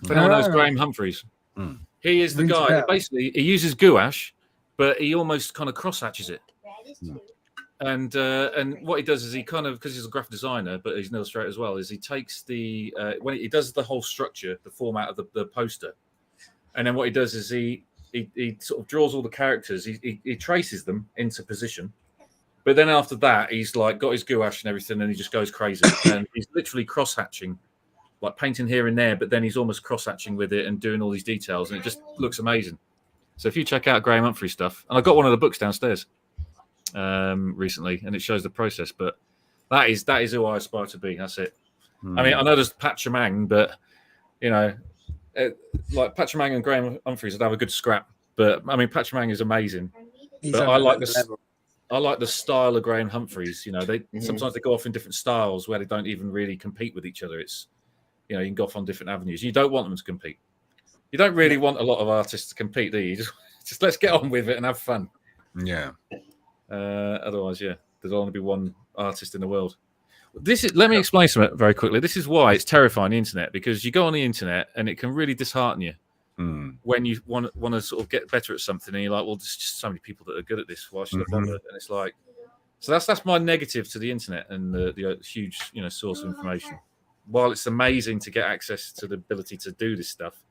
If anyone knows Graham Humphreys, he is the guy. Basically, he uses gouache, but he almost kind of cross-hatches it. And what he does is he kind of, because he's a graphic designer, but he's an illustrator as well, is he takes the when he does the whole structure, the format of the poster, and then what he does is he sort of draws all the characters, he traces them into position, but then after that he's like got his gouache and everything, and he just goes crazy, and he's literally cross-hatching, like painting here and there, but then he's almost cross-hatching with it and doing all these details, and it just looks amazing. So if you check out Graham Humphrey stuff, and I got one of the books downstairs recently, and it shows the process, but that is who I aspire to be. That's it. I mean, I know there's Patchamang, but you know, like Patchamang and Graham Humphreys would have a good scrap, but I mean, Patchamang is amazing. But I like the style of Graham Humphreys. You know, sometimes they go off in different styles where they don't even really compete with each other. It's, you know, you can go off on different avenues. You don't want them to compete. You don't really want a lot of artists to compete, do you? Just let's get on with it and have fun. Yeah. Otherwise, yeah, there's only be one artist in the world. Let me explain something very quickly. This is why it's terrifying, the internet, because you go on the internet and it can really dishearten you when you want to sort of get better at something, and you're like, well, there's just so many people that are good at this. Why should I bother? And it's like, so that's my negative to the internet and the huge, you know, source of information. While it's amazing to get access to the ability to do this stuff,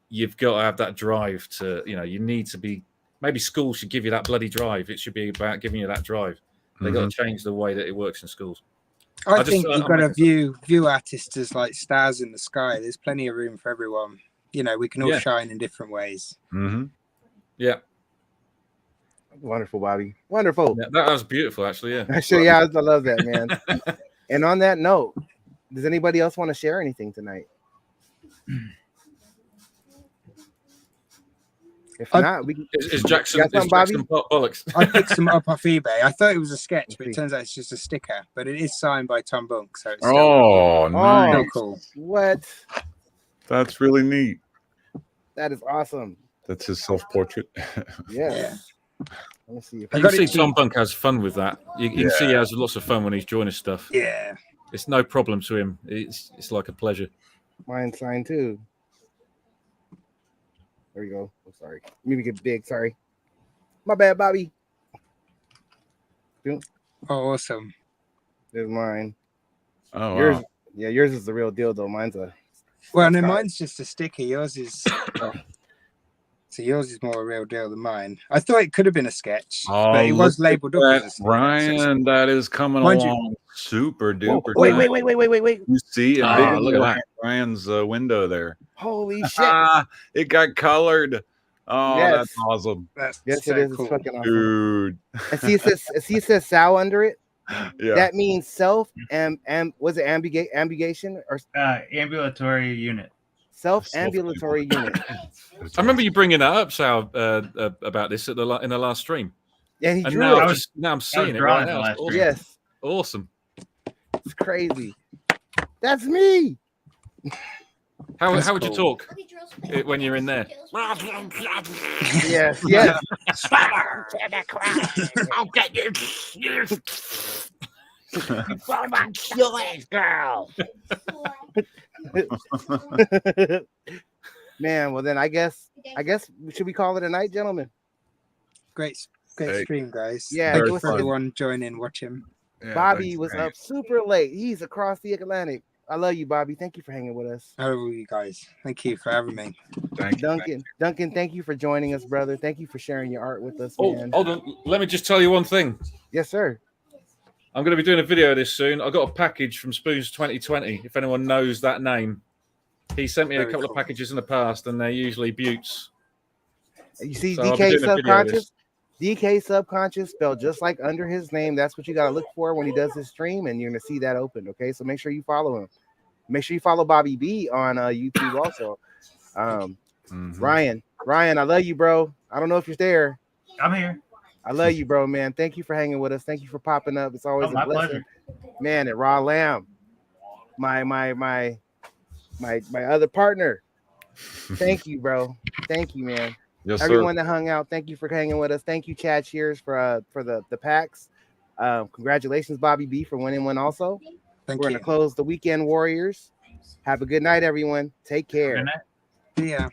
you've got to have that drive to, you know, you need to be. Maybe schools should give you that bloody drive. It should be about giving you that drive. They've got to change the way that it works in schools. I think you've got to view artists as like stars in the sky. There's plenty of room for everyone. You know, we can all shine in different ways. Yeah. Wonderful, Bobby. Wonderful. Yeah, that was beautiful, actually. Yeah. Actually, yeah, I love that, man. And on that note, does anybody else want to share anything tonight? If not, we can. Is Jackson bollocks? I picked some up off eBay. I thought it was a sketch, but it turns out it's just a sticker. But it is signed by Tom Bunk, so it's nice. Still cool. What? That's really neat. That is awesome. That's his self-portrait. Yeah. Let me see. You can see Tom Bunk has fun with that. You can see he has lots of fun when he's drawing his stuff. Yeah. It's no problem to him. It's like a pleasure. Mine signed too. There we go. I'm sorry. Let me get big. Sorry. My bad, Bobby. Oh, awesome. There's mine. Oh, yours. Wow. Yeah, yours is the real deal, though. Mine's a. Well, no, mine's just a sticker. Yours is. So yours is more a real deal than mine. I thought it could have been a sketch, but it was labeled up as a sketch. Ryan, that is coming along super duper. Wait. You see, look at that. Ryan's window there. Holy shit! It got colored. Oh, yes. That's awesome. Yes, so it is. cool. It's fucking awesome. Dude. And see, it says Sal under it. Yeah. That means self and was it ambulation or ambulatory unit? Self-ambulatory unit. I remember you bringing that up, Sal, about this in the last stream. Yeah, he and drew now it. I'm seeing it right now. Awesome. Yes. Awesome. It's crazy. That's me. How would cool. you talk when you're in there? Yes, yes. I'll get you. Girl. Man, well then I guess should we call it a night, gentlemen? Great Hey. stream, guys. Yeah, Thank it you was for everyone joining, watching. Yeah, Bobby thanks, was man. up super late. He's across the Atlantic. I love you, Bobby. Thank you for hanging with us. I love you guys. Thank you for having me. Thank you. Duncan, thank you for joining us, brother. Thank you for sharing your art with us, Oh, man. hold on. Let me just tell you one thing. Yes, sir. I'm going to be doing a video of this soon. I got a package from Spoons 2020. If anyone knows that name, he sent me a Very couple cool. of packages in the past, and they're usually buttes. You see, So I'll be DK doing a video of this. Subconscious. DK Subconscious spelled just like under his name. That's what you got to look for when he does his stream, and you're going to see that open. Okay, so make sure you follow him. Make sure you follow Bobby B on YouTube also. Ryan, I love you, bro. I don't know if you're there. I'm here. I love you, bro, man. Thank you for hanging with us. Thank you for popping up. It's always My a blessing. pleasure. Man, at Raw Lamb, my other partner. Thank you, bro. Thank you, man. Yes, Everyone sir. that hung out, thank you for hanging with us. Thank you, Chad Scheres, for the packs. Congratulations, Bobby B, for winning one also. Thank We're you. gonna close the Weekend Warriors. Have a good night, everyone. Take care. Good night. Yeah.